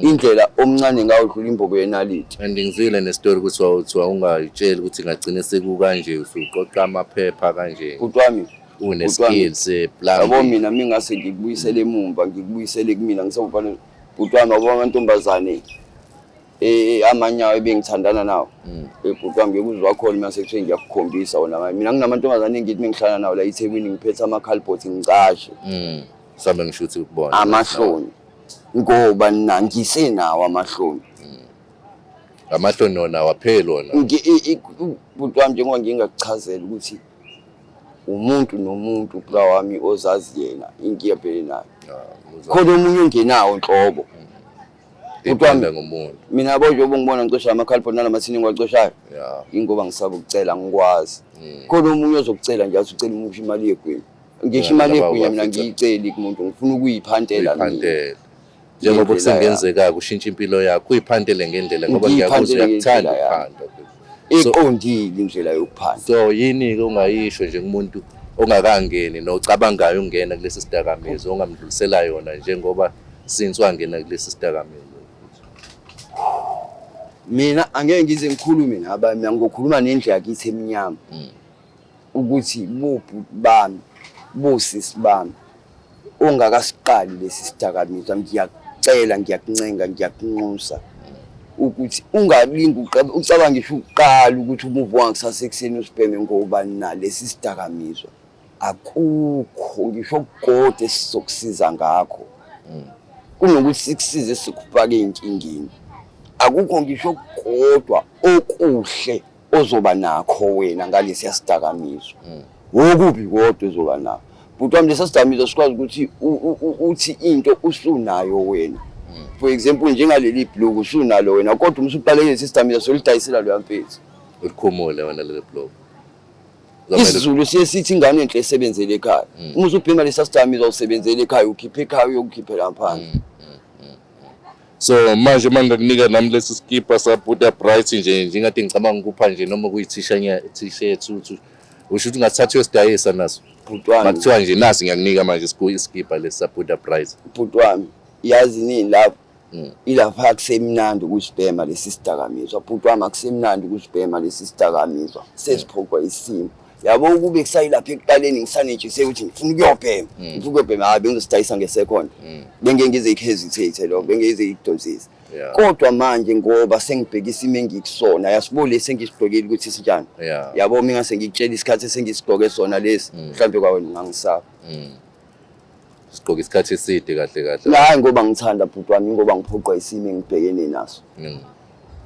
indlela omncane ngawo udlula imbobo yenaliti andingizile nestory ukuthi wawuthiwa ungayitsheli ukuthi ngagcine sekukanje usuqoqa amaphepha kanje bhuti wami une skills plan yabo mina mingase ngikubuyisele emumva ngikubuyisele kumina ngisabufana bhuti wami yabo amantombazane amanyawo ebengithandana nawo bhuti wami ngekuzwa khona mina sekuthiwe ngiyakukhombisa wona mina nginamantombazane ngithi mengihlala nawo la eThekwini ngiphethe ama-Cardbord ngicashe sabe ngisho ukuthi ukubona amahloni ngoba nangisenawo amahloni wona waphela wona bhuti wami njengoba ngingakuchazela ukuthi umuntu nomuntu bra wami ozazi yena inkinga phela nayo khona omunye ongenawo inhlobo bhuti wami ngomuntu mina yabo njengoba ngibona ngicosha ama-Cardbord nalamathini ngiwacoshayo ingoba ngisaba ukucela ngikwazi khona omunye ozokucela nje athi ucela umusha imali yegwini ngisho imali yegwini mina ngiyiceli kumuntu ngifuna ukuyiphantela mina njengoba kusengenzeka kushintsha impilo yakho uyiphantele ngendlela ngoba ngiyakuzwa uyakuthanda ukuphanda iqondile indlela yokuphanda. So yini ke ungayisho nje kumuntu ongakangeni nocabangayo ungena kulesi sidakamizwa ongamdlulisela yona njengoba since wangena kulesi sidakamizwa? mina angeke ngize ngikhulume nabami, mina ngokhuluma nendlu yakithi eminyama ukuthi bami bosisi bami ongakasiqali lesi sidakamizwa, ngiyacela, ngiyakuncenga, ngiyakunxusa ukuthi ungalingi ucabanga ngisho uqala ukuthi umuvu wangu sasekuseni usibheme ngoba na lesi sidakamizwa akukho ngisho kugodwa esizokusiza ngakho kunokuthi sikusize sikufake enkingeni. Akukho ngisho kodwa okuhle ozoba nakho wena ngalesi sidakamizwa okubi kodwa ozoba nakho. But wami lesi sidakamizwa sikwazi ukuthi uthi into usunayo wena. For example njengaleli blue usunalo wena kodwa umsuqaleke lesi sidakamizwa solidayisela lo yamfethu ulikhumule wena leli blog. Isizulu siye sithi ingane enhle esebenzele ekhaya. Uma usubhema lesi sidakamizwa usebenzele ekhaya ukhiphe ekhaya uyokukhiphela phansi. So manje mangakunika nami lesi skipa sabuda bright nje ngingathi ngicabanga ukupha nje noma kuyi-t-shirt usho ukuthi ungathatha uyosidayisa naso. Makuthiwa nje nasi ngiyakunika manje iskipa lesi sabuda bright. Bhuti wami yazi nini lapho ilapha akusemnandi ukusibhema lesi sidakamizwa. Bhuti wami akusemnandi ukusibhema lesi sidakamizwa sesiphoqwa isimo. Yabo ukube kusayilapha ekuqaleni ngisanejise ukuthi ngifuna ukuyobhema ngifuna ukuyobhema hayi bengizosidayisa ngesecond bengeke ngize i-hesitate lo bengeke ngize idonsisi. Kodwa manje ngoba sengibheka isimo engikusona yasibole sengisigqokile ukuthi sinjani. Yabo mina sengikutshela isikhathi sengisigqoke sona lesi mhlambe kwawena ngangisapha sigqoka isikhathi eside kahle hayi ngoba ngithanda bhuti wami ngoba ngiphoqwa isimo engibhekene naso.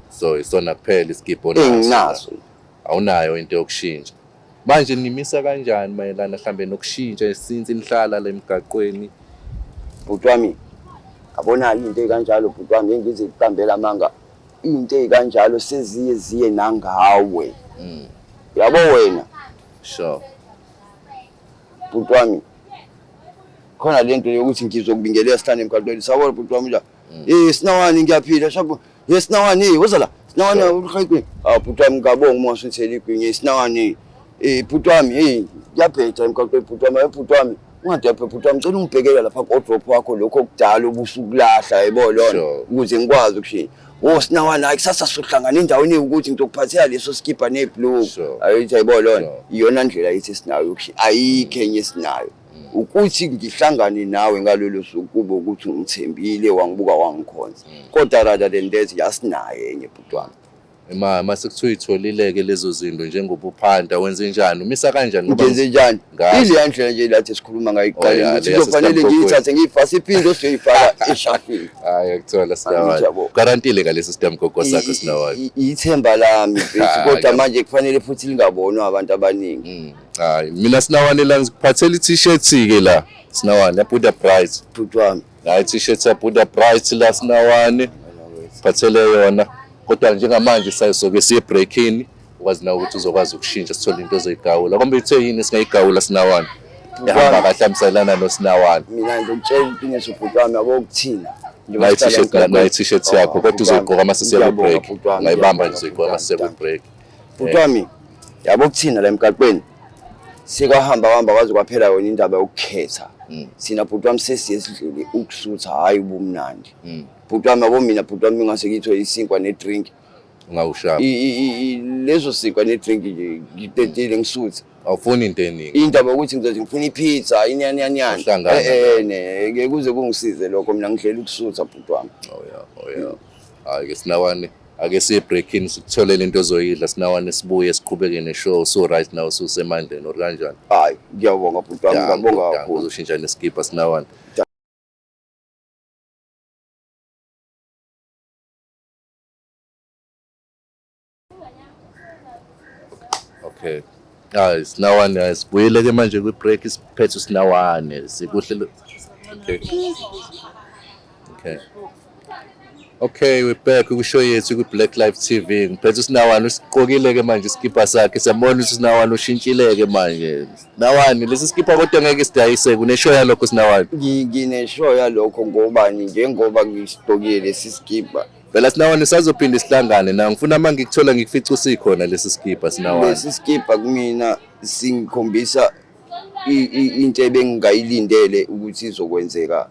So isona kuphela iskipo naso awunayo into yokushintsha. Manje nimisa kanjani mayelana mhlambe nokushintsha since nihlala la emgaqweni? Bhuti wami abona into ekanjalo bhuti wami ngize kuqambela amanga into ekanjalo seziye nangawe. Yabo wena sure bhuti wami khona lento yokuthi ngizokubingelela sihlane emgaqweni sawona bhuti wami nje sinawani ngiyaphila shabo sinawani wozala sinawani ukhayikwe bhuti wami ngabonga uma usithele igwinye sinawani bhuti wami ngiyabhetha emgaqweni bhuti wami bhuti wami ungadephe bhuti wami ngicela ungibhekela lapha kodrop wakho lokho kudala obusukulahla yebo lona ukuze ngikwazi ukushintsha. Sinawani hayi kusasa sohlangana endaweni ukuthi ngizokuphathela leso skipa neblue ayithi yebo lona iyona ndlela yithi sinayo ukushintsha ayikho enye sinayo ukuthi ngihlangane nawe ngalolu suku kube ukuthi ngithembile wangibuka wangikhonza kodwa rather than that yasinaye enye bhuti wami. Mase kuthiwa itholileke lezo zinto njengobuphanda wenze njani umisa kanjani ngoba ngenze njani ile ndlela nje lathi sikhuluma ngayiqala ukuthi kuzofanele ngiyithathe ngiyifase iphinde siyoyifaka eshafini. Hayi akuthola sinawani garantile ngalesi system gogo sakho sinawani ithemba lami bese kodwa manje kufanele futhi lingabonwa abantu abaningi. Hayi mina sinawani la ngiphathela i-t-shirt ke la sinawani yabuda bright bhuti wami hayi i-t-shirt yabuda bright la sinawani phathele yona kodwa njengamanje sayisoke siye breakini ukwazi nawe ukuthi uzokwazi ukushintsha sithole into ozoyigawula kombe ithe yini singayigawula sinawani ehamba kahle amselana nosinawani. Mina ngikutshela iqiniso bhuti wami yabo ukuthina nayi t-shirt yakho kodwa uzoyigqoka mase siya break ngayibamba nje uzoyigqoka mase siya break. Bhuti wami yabo ukuthina la emgaqweni sikahamba kwaze kwaphela yona indaba yokukhetha sina bhuti wami sesiyesidlule ukusutha hayi ubumnandi. Bhuti wami yabo mina bhuti wami ngase ngithola isinkwa nedrink ungawushaya lezo sinkwa nedrink nje ngidedile ngisutha awufuni into eningi indaba ukuthi ngizothi ngifuna ipizza inyani ngeke kuze kungisize lokho mina ngidlela ukusutha bhuti wami. Hayi ke sinawani ake siye breakini sikutholele into ozoyidla sinawani sibuye siqhubeke ne-show so right now susemandleni or kanjani. Hayi ngiyabonga bhuti wami ngiyabonga kakhulu uzoshintsha neskipa sinawani. Okay sinawani sibuyele ke manje kwi-break isiphethe sinawani sikuhle. Okay we're back kushow yethu ku-Blaqlife TV ngiphethe sinawani usiqokile ke manje iskipa sakhe siyabona ukuthi sinawani ushintshile ke manje. Sinawani lesi skipa kodwa ngeke sidayise kuneshow yalokho sinawani. Ngineshow yalokho ngobani njengoba ngisigqokile lesi skipa phela sinawani sazophinde sihlangane na ngifuna manje ngikuthola ngikufica usikhona lesi skipa sinawani. Lesi skipa kumina singikhombisa into ebengingayilindele ukuthi izokwenzeka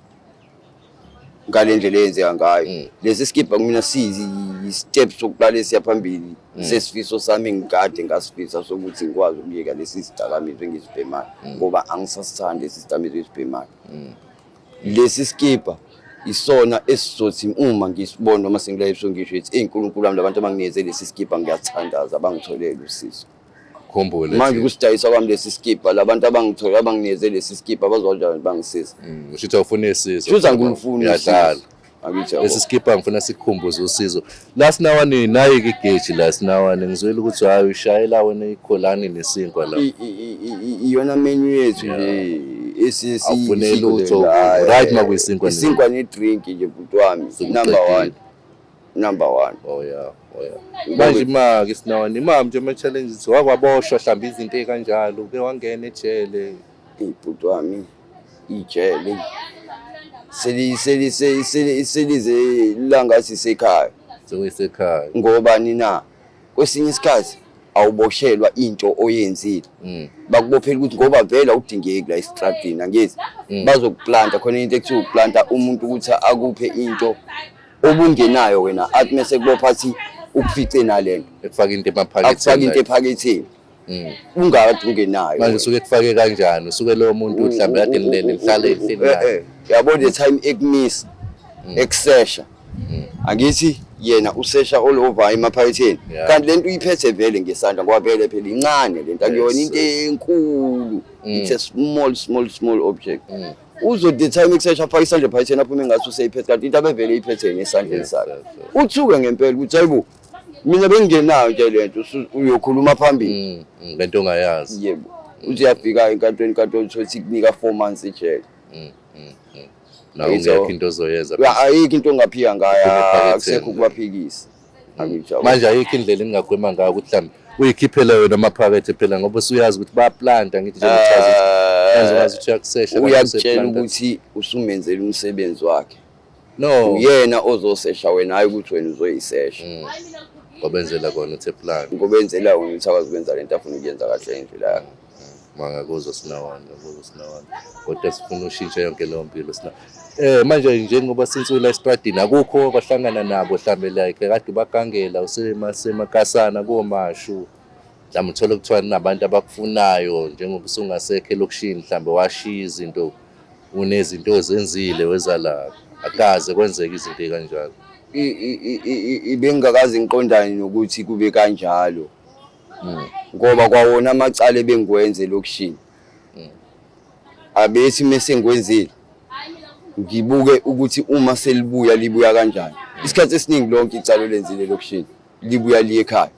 ngalendlela eyenzeka ngayo. Lesi skipa kumina step sokuqala esiyaphambili sesifiso sami ngikade ngasifisa sokuthi ngikwazi ukuyeka lesi sidakamizwa engisibhemayo ngoba angisasithandi lesi sidakamizwa esibhemayo. Lesi skipa isona esizothi uma ngisibona noma sengilive so ngisho ethi uNkulunkulu wami labantu abanginikeze lesi skipa ngiyathandaza abangitholele usizo. Khumbule manje kusidayisa kwami lesi skipa labantu abangithola abanginikeze lesi skipa bazojana bangisiza. Ushithi awufuna isizo. Shuza ngilufuna uyadlala. Lesi skipa ngifuna sikhumbuze usizo. La sinawane nayi ke geji la sinawane ngizwela ukuthi hayi ushayela wena ikholani nesinkwa la. Iyona menu yethu nje afunela utho right makuyisinkwa nje. Isinkwa ne drink nje bhuti wami number 1. Oh yeah. Manje ke sinawane nje ama challenges wakwaboshwa mhlamba izinto ekanjalo ke wangena ejele. Bhuti wami ijele selize langa sisekhaya sokusekhaya ngoba nina kwesinye isikhathi awuboshelwa into oyenzile bakubophela ukuthi ngoba vela udingeki la estradini angithi bazokuplanta khona into ekuthiwa ukuplanta umuntu ukuthi akuphe into obungenayo wena athi mase kubopha athi ukufice nalento ekufaka into ephaketheni ungakade ungenayo manje usuke kufake kanjani usuke lo muntu mhlawumbe kade nilele lihlale ehleli yabo the time ekumisa ekusesha angithi yena usesha all over emaphaketheni kanti lento uyiphethe vele ngesandla ngoba vele phela incane lento akuyona into enkulu it's a small object uzo the time ekusesha afaka isandla ephaketheni aphume ngathi useyiphethe kanti into abevele iphethe nesandleni sakhe uthuke ngempela ukuthi hayibo mina bengingenayo nje lento uyokhuluma phambili lento ongayazi yebo uthi uyafika enkantweni kanti uthothi kunika 4 months ejele nawo ngeke into ozoyenza ayikho into ongaphika ngayo akusekho ukubaphikisa manje ayikho indlela engagwema ngayo ukuthi mhlawumbe uyikhiphela yona amaphakethe phela ngoba usuyazi ukuthi bayaplanta ngithi nje uchaza ukuthi uyakusesha uyakutshela ukuthi usumenzela umsebenzi wakhe no uyena ozosesha wena hayi ukuthi wena uzoyisesha ngobenzela kona uthe plan ngobenzela wena ukuthi akwazi ukwenza lento afuna ukuyenza kahle endlela yakhe mangakuzwa sinawana kodwa sifuna ushintsha yonke leyo mpilo sina manje njengoba sinsula estradini akukho bahlangana nabo mhlambe like kade bagangela usemakasana komashu mhlawumbe uthola ukuthiwa nabantu abakufunayo njengoba usungasekho elokishini mhlambe washiya izinto unezinto ozenzile weza la akaze kwenzeka izinto ekanjalo ibengakazi ngiqondane nokuthi kube kanjalo ngoba kwawona amacala bengikwenze lokishini abethi mase ngikwenzile ngibuke ukuthi uma libuya kanjani isikhathi esiningi lonke icala lenzile lokishini libuya liye ekhaya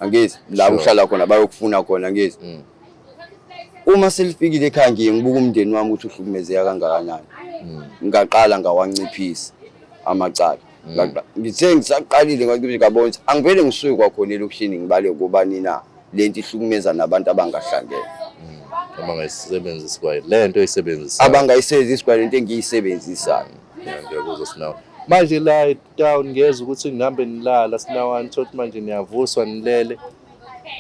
angithi la uhlala khona bayokufuna khona angithi uma selifikile ekhaya ngibuka umndeni wami ukuthi uhlukumezeka kangakanani ngaqala ngawanciphisa amacala ngithe ngisaqalile ngathi ngabona angivele ngisuke kwakhona elokishini ngibale kuba nina lento ihlukumeza nabantu abangahlangene abangayisebenzisi kwayo lento oyisebenzisa abangayisebenzisi kwayo lento engiyisebenzisayo ngiyakuzwa sinawo manje la town ngeza ukuthi ngihambe nilala sinawana thothi manje niyavuswa nilele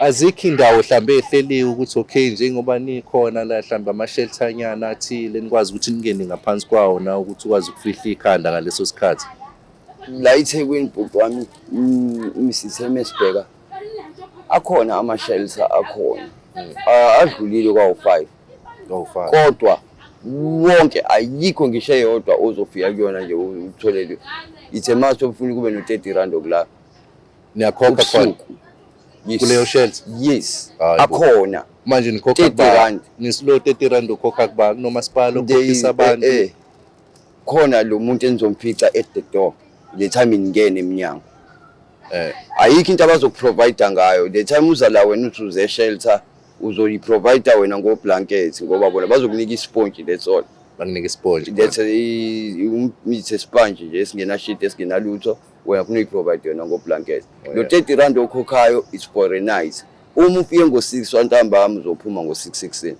azikho indawo mhlambe ehleliwe ukuthi okay njengoba nikhona la mhlambe ama-shelternyana athile nikwazi ukuthi ningene ngaphansi kwawo na ukuthi ukwazi ukufihla ikhanda ngaleso sikhathi la eThekwini bhuti wami misitheme sibheka akhona ama-shelter akhona adlulile kwawo-5 kodwa wonke ayikho ngisho eyodwa ozofika kuyona nje utholele ithe mase ufuna kube no-30 okula niyakhokha khona kuleyo shelter yes akhona manje nikhokha kuba nisilo 30 rand ukhokha kuba nomasipala ukhokhisa abantu khona lo muntu enizomfica at the door the time ingene eminyango ayikho into abazokuprovide ngayo the time uza la wena uthi uze shelter uzoyiprovide wena ngoblanket ngoba bona bazokunika isponge that's all bakunika isponge that's a sponge nje esingena sheet esingena lutho wena kunika iprovide yona ngoblanket lo 30 rand okhokhayo is for a night uma ufike ngo6 wantambama uzophuma ngo6:16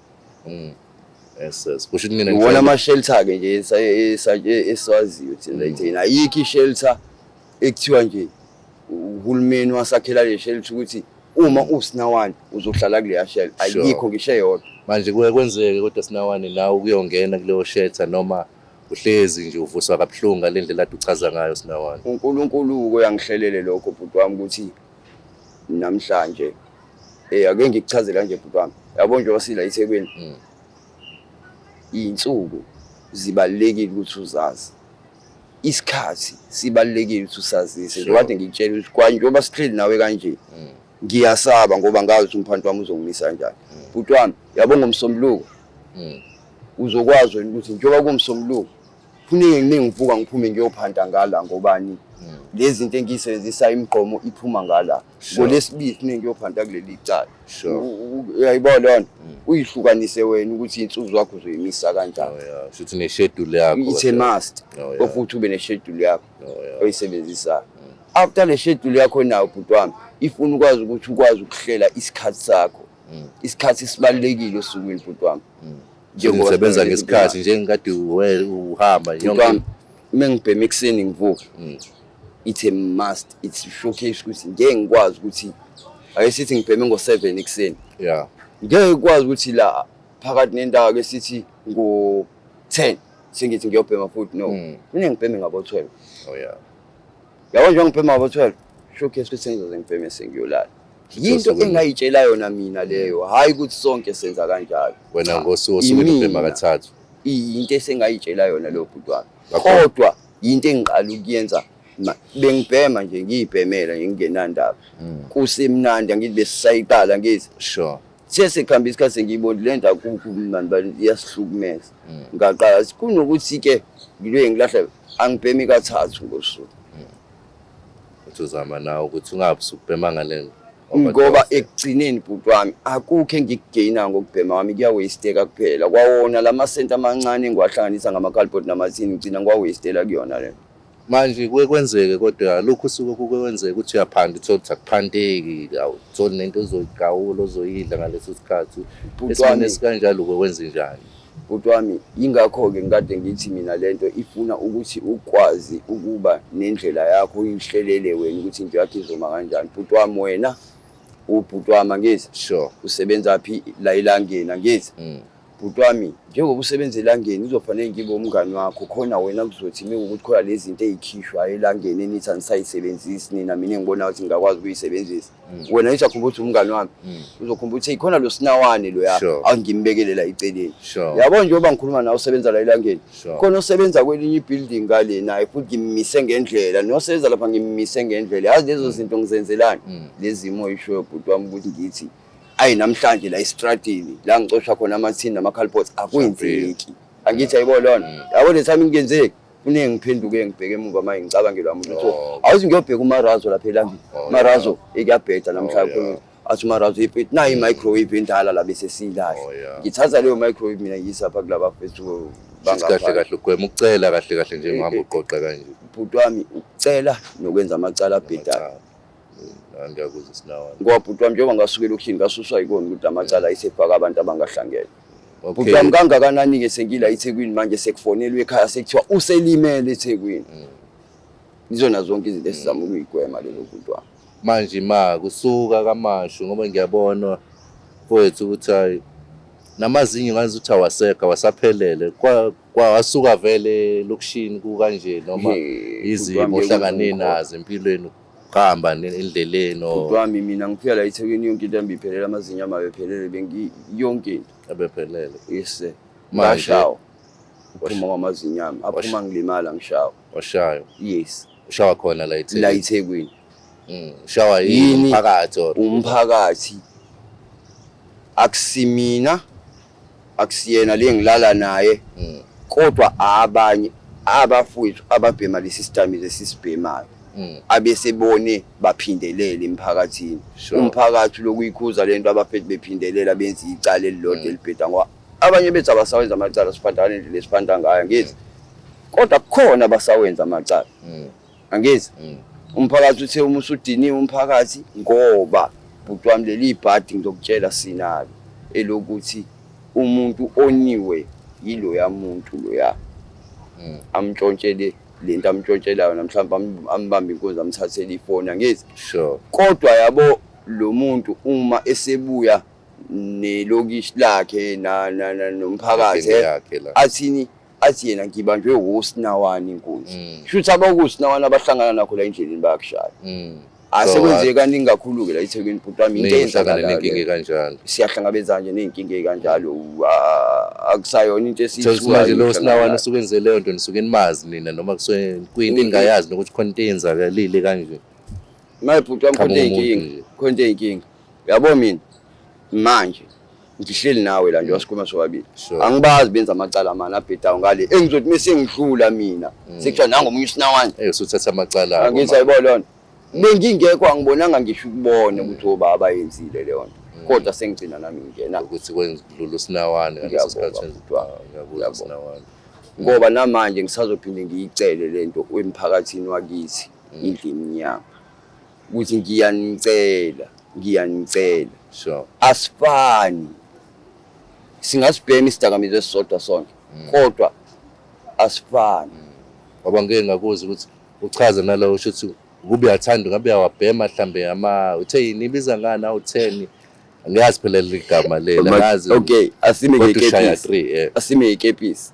yes kusho ukuthi nina ngibona ama shelter ke nje eswaziyo thina ayikho shelter ekuthiwa nje uhulumeni wasakhela le shelter ukuthi uma usinawana uzohlala kuleya shelter ayikho ngisho eyodwa manje kuye kwenzeke kodwa sinawane la ukuyongena kuleyo shelter noma uhlezi nje uvuswa kabuhlungu ngalendlela ade uchaza ngayo Sinawane. uNkulunkulu uyangihlelele lokho bhuti wami ukuthi namhlanje ake ngikuchazela nje bhuti wami yabo nje wasila eThekwini insuku zibalekile ukuthi uzazi isikhathi sibalekile ukuthi usazise njengoba ngikutshela ukuthi kwanjengoba sihleli nawe kanje ngiyasaba ngoba ngazi ukuthi umphanti wami uzongimisa kanjani bhuti wami yabo ngomsombuluko uzokwazi ukuthi njengoba kumsombuluko kuningi ngivuka ngiphume ngiyophanda ngala ngobani lezi zinto engiyisebenzisa imigqomo iphuma ngala ngolesibili kuningi ngiyophanda kuleli cala uyayibona lona uyihlukanise wena ukuthi insuku zakho uzoyimisa kanjani futhi ne-schedule yakho it's a must ofuthi ube ne-schedule yakho oyisebenzisayo after le schedule yakho nawo bhuti wami ifuna ukwazi ukuthi ukwazi ukuhlela isikhathi sakho isikhathi esibalekile osukwini bhuti wami njengosebenza ngesikhathi njengekade uhamba yonke mengibhema ekuseni ngivuka it's a must it's showcase ukuthi ngeke ngikwazi ukuthi ake sithi ngibheme ngo7 ekuseni ngeke ngikwazi ukuthi la phakathi nendawo ke sithi ngo10 sengithi ngiyobhema futhi no mina ngibheme ngabo12 yabo nje ngibhema ngabo12 showcase ukuthi sengizoze ngibheme sengiyolala yinto engayitshela yona mina leyo hayi ukuthi sonke senza kanjalo wena ngosuku ubhema kathathu into esengayitshela yona lo bhuti wami kodwa into engiqala ukuyenza bengibhema nje ngiyibhemela nje ngingenandaba kusemnandi angithi besisayiqala ngithi sesikhamba isikhathi sengiyibona le nto akukho mani iyasihlukumeza ngaqala kunokuthi ke ngilo ngilahla angibhemi kathathu ngosuku uzama nawe ukuthi ungabusubhema ngalento ngoba ekugcineni bhuti wami akukho engikugaina ngokubhema wami kuyawasteka kuphela kwawona lamasenti amancane engiwahlanganisa ngama-Cardbord namathini ngigcina ngiwawastela kuyona le manje kwenzeke kodwa lokhu usuke kukwenzeka ukuthi uyaphanda uthole ukuthi akuphandeki awutholi nento ozoyigawula ozoyidla ngaleso sikhathi esimene esikanjalo kwenza njani bhuti wami ingakho-ke ngikade ngithi mina lento ifuna ukuthi ukwazi ukuba nendlela yakho uyihlelele wena ukuthi into yakho izoma kanjani bhuti wami wena ubhuti wami angithi usebenza phi la elangeni angithi bhuti wami njengoba usebenza elangeni uzofanele ngibe umngani wakho khona wena kuzothi ukuthi khona lezi zinto ezikhishwa elangeni enithi anisayisebenzisi nina mina ngibona ukuthi ngakwazi ukuyisebenzisa wena isakhumbula ukuthi umngani wami uzokhumbula ukuthi khona lo Sinawane lo ya angimbekelela eceleni yabo njengoba ngikhuluma nawe usebenza la elangeni khona usebenza kwelinye ibuilding ngale naye futhi ngimise ngendlela nosebenza lapha ngimise ngendlela yazi lezo zinto ngizenzelani lezi zimo isho bhuti wami ukuthi ngithi ayi namhlanje la estradini la ngicosha khona amathini nama-Cardbord akwenzeki angithi ayibona lona yabo le time ngenzeki kuningi ngiphenduke ngibheke emuva manje ngicabangela umuntu ukuthi awuthi ngiyobheka uMarazo lapha elangeni Marazo ekuyabheda namhlanje athi uMarazo iphet nayi i-microwave endala la bese siyilahle ngithatha leyo microwave mina ngiyisa pha kulaba fethu kahle kahle ugwema ukucela kahle kahle nje ngihamba uqoqa kanje bhuti wami ukucela nokwenza amacala abhedayo ngiyakuzwa Sinawane ngoba bhuti wami njengoba ngasuke elokushini ngasuswa yikona ukuthi amacala ayisefaka abantu abangahlangene bhuti wami kangakanani-ke sengila eThekwini manje sekufonelwe ekhaya sekuthiwa uselimele eThekwini izona zonke izinto esizama ukuyigwema lelo bhuti wami manje kusuka kamasho ngoba ngiyabona mfowethu ukuthi hayi namazinyo ngazi ukuthi awasekho wasaphelele kwasuka vele lokushini kukanje noma izimo ohlangane nazo empilweni hamba endleleni bhuti wami mina ngifika la eThekwini yonke into ambiphelele amazinyo amabephelele yonke into abephelele yes mashawo uphuma kwamazinyo ami aphuma ngilimala ngishawa washayo yes ushawa khona la eThekwini ushawa yini umphakathi akusimina akusiyena le ngilala naye kodwa abanye abafowethu ababhema lesi system lesisibhemayo abesebone baphindelele emphakathini umphakathi lokuyikhuza lento abafethu bephindelela benza icala elilodwa elibheda ngoba abanye bethu abasawenza amacala siphanda ngendlela esiphanda ngayo ngithi kodwa kukhona abasawenza amacala angithi umphakathi uthe uma usudiniwe umphakathi ngoba bhuti wami leli ibhadi ngizokutshela sinalo elokuthi umuntu oniwe yilo yamuntu lo ya amtshontshele lento amtshontshelayo namhlanje ambamba inkonzo amthathele ifoni angithi kodwa yabo lo muntu uma esebuya nelokishi lakhe nomphakathi athini athi yena ngibanjwe wosinawane inkunzi shuthi abawusinawane abahlangana nakho la endleleni bayakushaya asekwenzeke kaningi kakhulu ke la eThekwini bhuti wami into eyenzakala nenkinga kanjalo siyahlangabezana nje nenkinga kanjalo akusayona into esiyithuka manje lo sinawane usukenze leyo nto nisuke nimazi nina noma kusuke kuyingayazi nokuthi khona into eyenzakalile kanje maye bhuti wami khona inkinga yabo mina manje ngihleli nawe la nje wasikhuluma sobabili angibazi benza amacala mana abhedayo ngale engizothi mase ngidlula mina sekuthiwa nangomunye usinawane usuthatha amacala angithi ayibona bengingekho angibonanga ngisho ukubona ukuthi obaba yenzile leyo nto kodwa sengigcina nami ngena ukuthi kwendlula usinawane ngaleso sikhathi ngiyabuza usinawane ngoba namanje ngisazophinde ngiyicele lento emphakathini wakithi indlu eminyama ukuthi ngiyanicela sure asifani singasibhema isidakamizwa esisodwa sonke kodwa asifani ngoba ngeke ngakuzi ukuthi uchaze nalowo ukuthi kube uyathanda ngabe uyawabhema mhlambe uthe yini ibiza ngana u10 ngiyazi phela ligama lela ngazi okay asime ngekepisi asime ngekepisi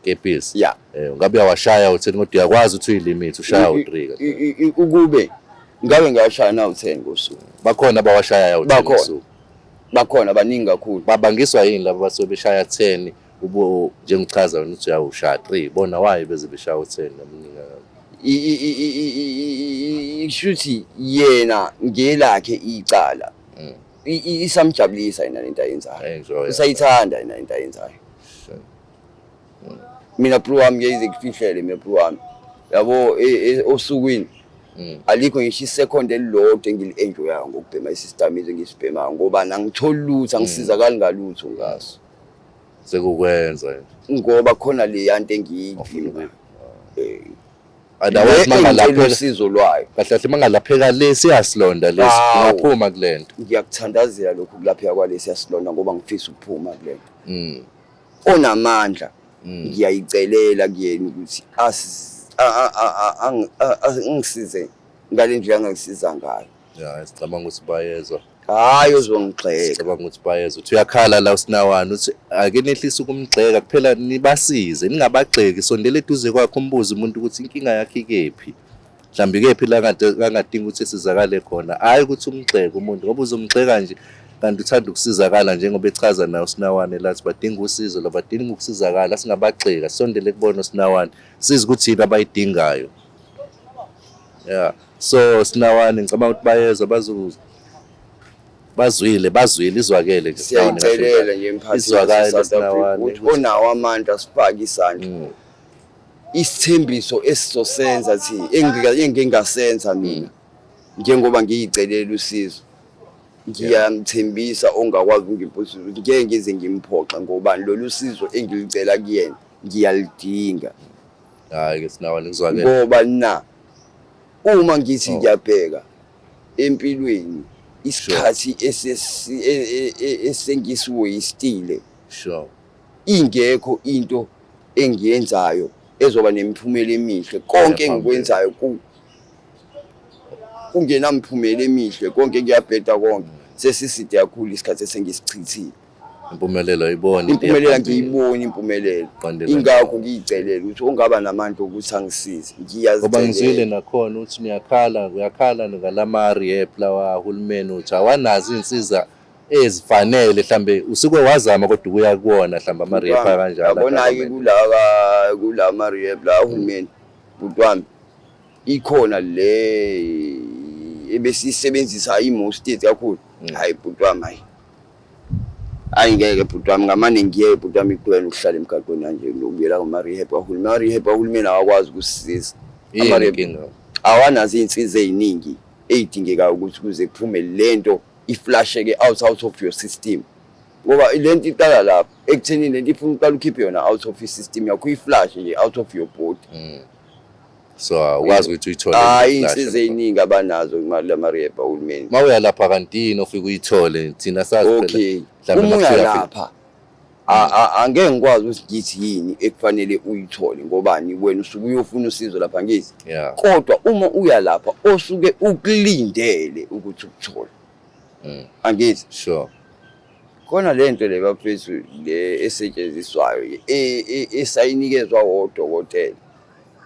kepisi yeah ngabe uyawashaya u10 kodwa uyakwazi ukuthi uyilimit ushaya u3 ukube ngabe ngiyashaya na u10 ngosuku bakhona abawashaya u10 ngosuku bakhona baningi kakhulu babangiswa yini labo basuke beshaya 10 ubo njengichaza ukuthi uyawushaya 3 bona wayi beze beshaya u10 nomningi ishuthi yena ngelakhe icala isamjabulisa yena lento ayenzayo usayithanda yena lento ayenzayo mina bro wami ngeze kufihlele mina bro wami yabo osukwini alikho ngisho isecond elilodwa engili-enjoyayo ngokubhema isystem ngisibhema ngoba nangithola lutho angisizakali ngalutho ngaso sekukwenza ngoba khona le yanto engiyidinga adawazi mangalapheka usizo lwayo kahle kahle mangalapheka lesi yasilonda lesi ngaphuma kulento ngiyakuthandazela lokhu kulapheka kwalesi yasilonda ngoba ngifisa ukuphuma kulento onamandla ngiyayicelela kuyena ukuthi angisize ngalendlela angisiza ngayo sicabanga ukuthi bayezwa hayi uzongixeka sicabanga ukuthi bayezwa uthi uyakhala la usinawane uthi ake nehlisa ukumgxeka kuphela nibasize ningabagxeki sondele eduze kwakho umbuze umuntu ukuthi inkinga yakhe ikephi mhlambi kephi la kangadinga ukuthi sizakale khona hayi ukuthi umgxeke umuntu ngoba uzomgxeka nje kanti uthanda ukusizakala njengoba echaza nayo usinawane lathi badinga usizo labadinga ukusizakala singabagxeka sondele kubona usinawane siza ukuthi yini abayidingayo so sinawane ngicabanga ukuthi bayezwa bazwile izwakele nje siyayicelela nje emphakathini sinawane ukuthi onawo amandla sifake isandla isithembiso esizosenza thi engingasenza mina njengoba ngiyicelela usizo ngiyamthembisa ongakwazi ukungimphosisa ngeke ngize ngimphoqa ngoba lolu sizo engilicela kuyena ngiyalidinga hayi ke sinawane ngizwakele ngoba uma ngithi ngiyabheka empilweni isikhathi esengisiwastile sure ingekho into engiyenzayo ezoba nemiphumela emihle konke engikwenzayo kungenamphumela emihle konke ngiyabheda konke sesiside kakhulu isikhathi esengisichithile impumelelo ayibona impumelelo ngiyibona impumelelo ingakho ngiyicelela ukuthi ongaba namandla ukuthi angisize ngiyazicelela ngoba ngizwile nakhona ukuthi uyakhala ngalamari lawa uhulumeni uthi awanazi insiza ezifanele mhlambe usuke wazama kodwa uyakubona mhlambe amari kanjalo yabona-ke kula mari la uhulumeni bhuti wami ikhona le ebesisebenzisa imo state kakhulu hayi bhuti wami hayi ngeke bhuti wami ngamane ngiye bhuti wami iqhubeka ukuhlala emgaqweni kanje ngokubuyela kuma-rehab kahulumeni awakwazi ukusisiza awanazo iy'nsiza ey'ningi ey'dingekayo ukuthi kuze kuphume lento iflasheke out of your system ngoba lento iqala lapho ekuthenini lento ifuna uqala ukhiphe yona out of i-system yakho uyiflashe nje out of your body so ukwazi ukuthi uyithole iy'nsiza ey'ningi abanazo lama-rehab kahulumeni mawuya lapha kantini ofike uyithole thina sazi okay uma uya lapha angeke ngikwazi ukuthi ngithi yini ekufanele uyithole ngobani wena usuke uyofuna usizo lapha ngithi kodwa uma uya lapha osuke ukulindele ukuthi ukuthole angithi sure khona lento le bafethu le esetshenziswayo esayinikezwa odokotela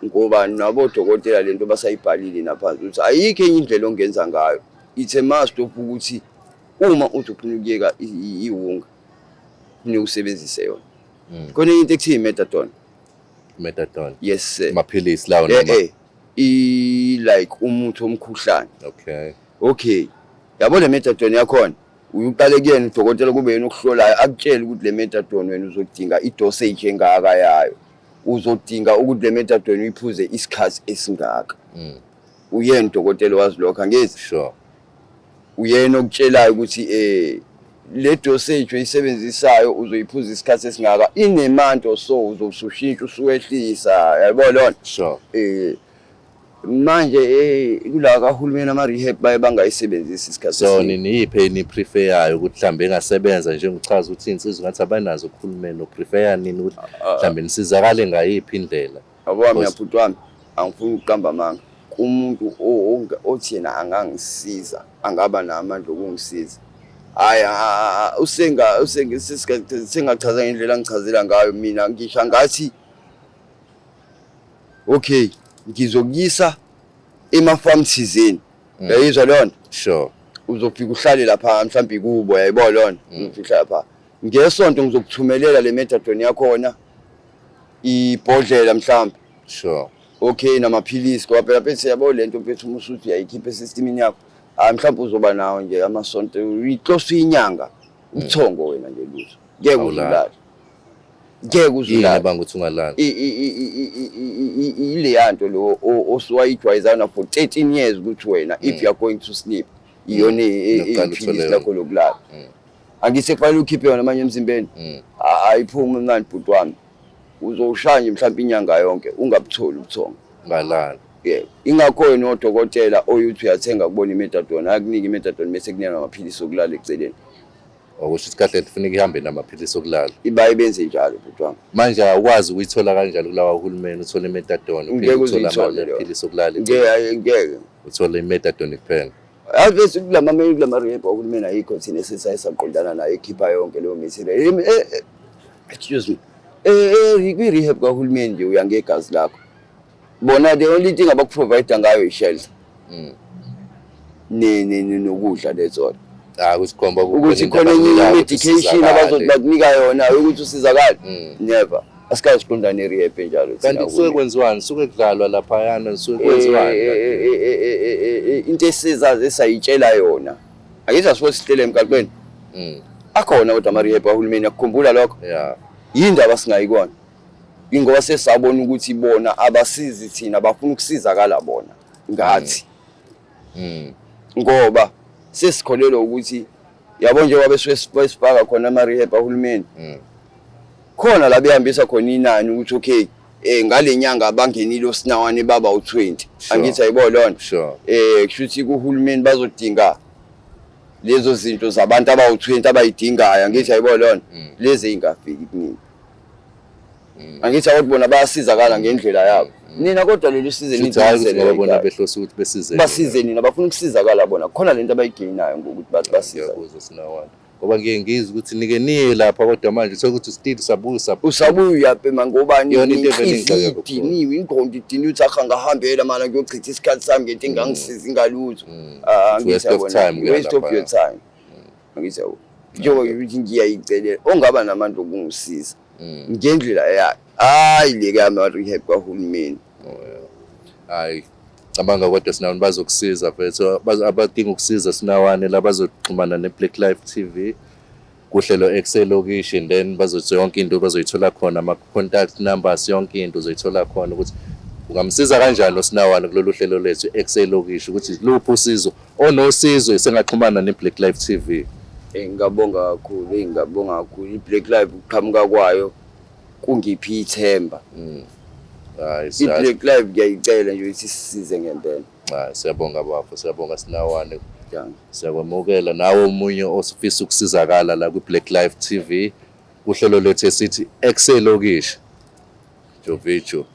ngoba nabodokotela lento basayibhalile naphansi ukuthi ayikho enye indlela ongenza ngayo. It's a must ukuthi uma uzofuna ukuyeka iwunga kufanele usebenzise yona. Khona into ekuthiwa methadone. Methadone. Yes sir. Amaphilisi lawo noma like umuthi omkhuhlane. Okay. Yabo le methadone yakhona uyuqale kuyena udokotela kube yena okuhlolayo akutshela ukuthi le methadone wena uzodinga idosage engaka yayo. Uzodinga ukuthi le methadone uyiphuze isikhathi esingaka. Uyena udokotela wazi lokho angezi? Sure. Uyena okutshelayo ukuthi le dosage oyisebenzisayo uzoyiphuza isikhathi esingaka inemanto so uzosushintsha usuwehlisa yabo lona. Sure. Manje kula kahulumeni ama rehab baye bangayisebenzisi isikhathi so niyiphe ni prefer ukuthi mhlambe engasebenza nje ngichaza ukuthi insizwe ngathi abanazo ukuhulumeni prefer nini ukuthi mhlambe nisizakale ngayiphi indlela. Yabo miyabhuti wami angifuni ukuqamba amanga umuntu othi yena angangisiza angaba namandla okungisiza hayi sengachaza ngendlela ngichazela ngayo mina ngisho ngathi okay ngizokuyisa ema-farm thizeni yayizwa lona. Sure. Uzofika uhlale lapha mhlawumbe kubo yayibona lona uhlala lapha ngesonto ngizokuthumelela le methadone yakhona ibhodlela mhlawumbe. Sure. Okay namaphilisi ngoba phela phethe yabo lento phethe umusuthi yayikhipha esystemini yakho mhlawumbe uzoba nawo nje amasonto uyiclose inyanga uthongo wena nje lutho ngeke uzulala. Ngeke uzulala. Yini banga ukuthi ungalala. Ile yanto lo osuwayijwayezana for 13 years ukuthi wena if you are going to sleep iyona iphilisi lakho lokulala. Angise kufanele ukhiphe yona manje emzimbeni ayiphumi mnandi bhuti wami uzoshaya mhlawumbe inyanga yonke ungabutholi ubuthongo ngalala. Ingakho yena odokotela oyuthi uyathenga kubona imethadone akunika imethadone bese kunika amaphilisi okulala eceleni. Okusho ukuthi kahle kufanele ihambe namaphilisi okulala. Ibaye benze njalo bhuti wami. Manje awukwazi ukuyithola kanjalo kulawa uhulumeni uthola imethadone uphinde uthola amaphilisi okulala. Ngeke uthola imethadone kuphela. Avese kulama rehab uhulumeni ayikho thina sesayisaqondana nayo ekhipha yonke leyo mithi. Excuse me. Kwi-rehab kahulumeni nje uya ngegazi lakho. Bona the only thing abakuprovide ngayo i-shelter. Nokudla lezona. Kusikhomba ukuthi khona medication abazokunika yona ukuthi usizakale. Never. Asikaze siqonda ne-rehab njalo. Kanti kusuke kwenziwani? Suke kudlalwa lapha yana suke kwenziwani? Into esizazi esayitshela yona. Akithi asiphose sihlele emgaqweni. Akhona kodwa ama-rehab kahulumeni akukhumbula lokho. Yeah. Yindaba singayikona. Ingoba sesabona ukuthi bona abasizi thina bafuna ukusizakala bona ngathi. Ngoba sesikholelwa ukuthi yabo nje wabe sifaka khona ama-rehab ahulumeni. Khona la behambisa khona inani ukuthi okay ngale nyanga abangenile osinawane baba u20. Angithi ayibona lona. Kusho ukuthi kuhulumeni bazodinga lezo zinto zabantu abawu20 abayidingayo angithi ayibona lona. Lezi ingafiki kunini. Angithi awubona bayasizakala ngendlela yabo. Nina kodwa lolu size nithizele bona behlose ukuthi besize. Basize nina bafuna ukusizakala bona. Khona lento abayigayinayo ngokuthi bathi basiza. Ngiyakuzwa sinawane. Ngoba ngeke ngizwe ukuthi nike niye lapha kodwa manje sokuthi still sabusa. Usabuya phe mangobani idiniwe ingqondo idiniwe uthi angahambela manje ngiyochitha isikhathi sami ngento engangisiza ingalutho. Waste of time. Waste of your time. Angithi awu. Njengoba ukuthi ngiyayicelela ongaba namantu okungisiza. Ngendlela yakhe. Hayi leke ama-rehab kahulumeni. Hayi cabanga kodwa sinawane bazokusiza mfethu abadinga ukusiza sinawane la bazoxhumana neBlaqlife TV kuhlelo EKSE Lokishi then bazothi yonke into bazoyithola khona ama contact numbers yonke into uzoyithola khona ukuthi ungamsiza kanjani osinawane kulolu hlelo lethu EKSE Lokishi ukuthi lupho usizo onosizo sengaxhumana neBlaqlife TV. Ngiyabonga kakhulu iBlaqlife uqhamuka kwayo kungiphi ithemba. iBlaqlife ngiyayicela nje ukuthi sisize ngempela. Siyabonga bafo siyabonga sinawane. Siyakwamukela nawe umunye osifisa ukusizakala la kwiBlaqlife TV uhlelo lethu esithi EKSE Lokishi. Jovicho.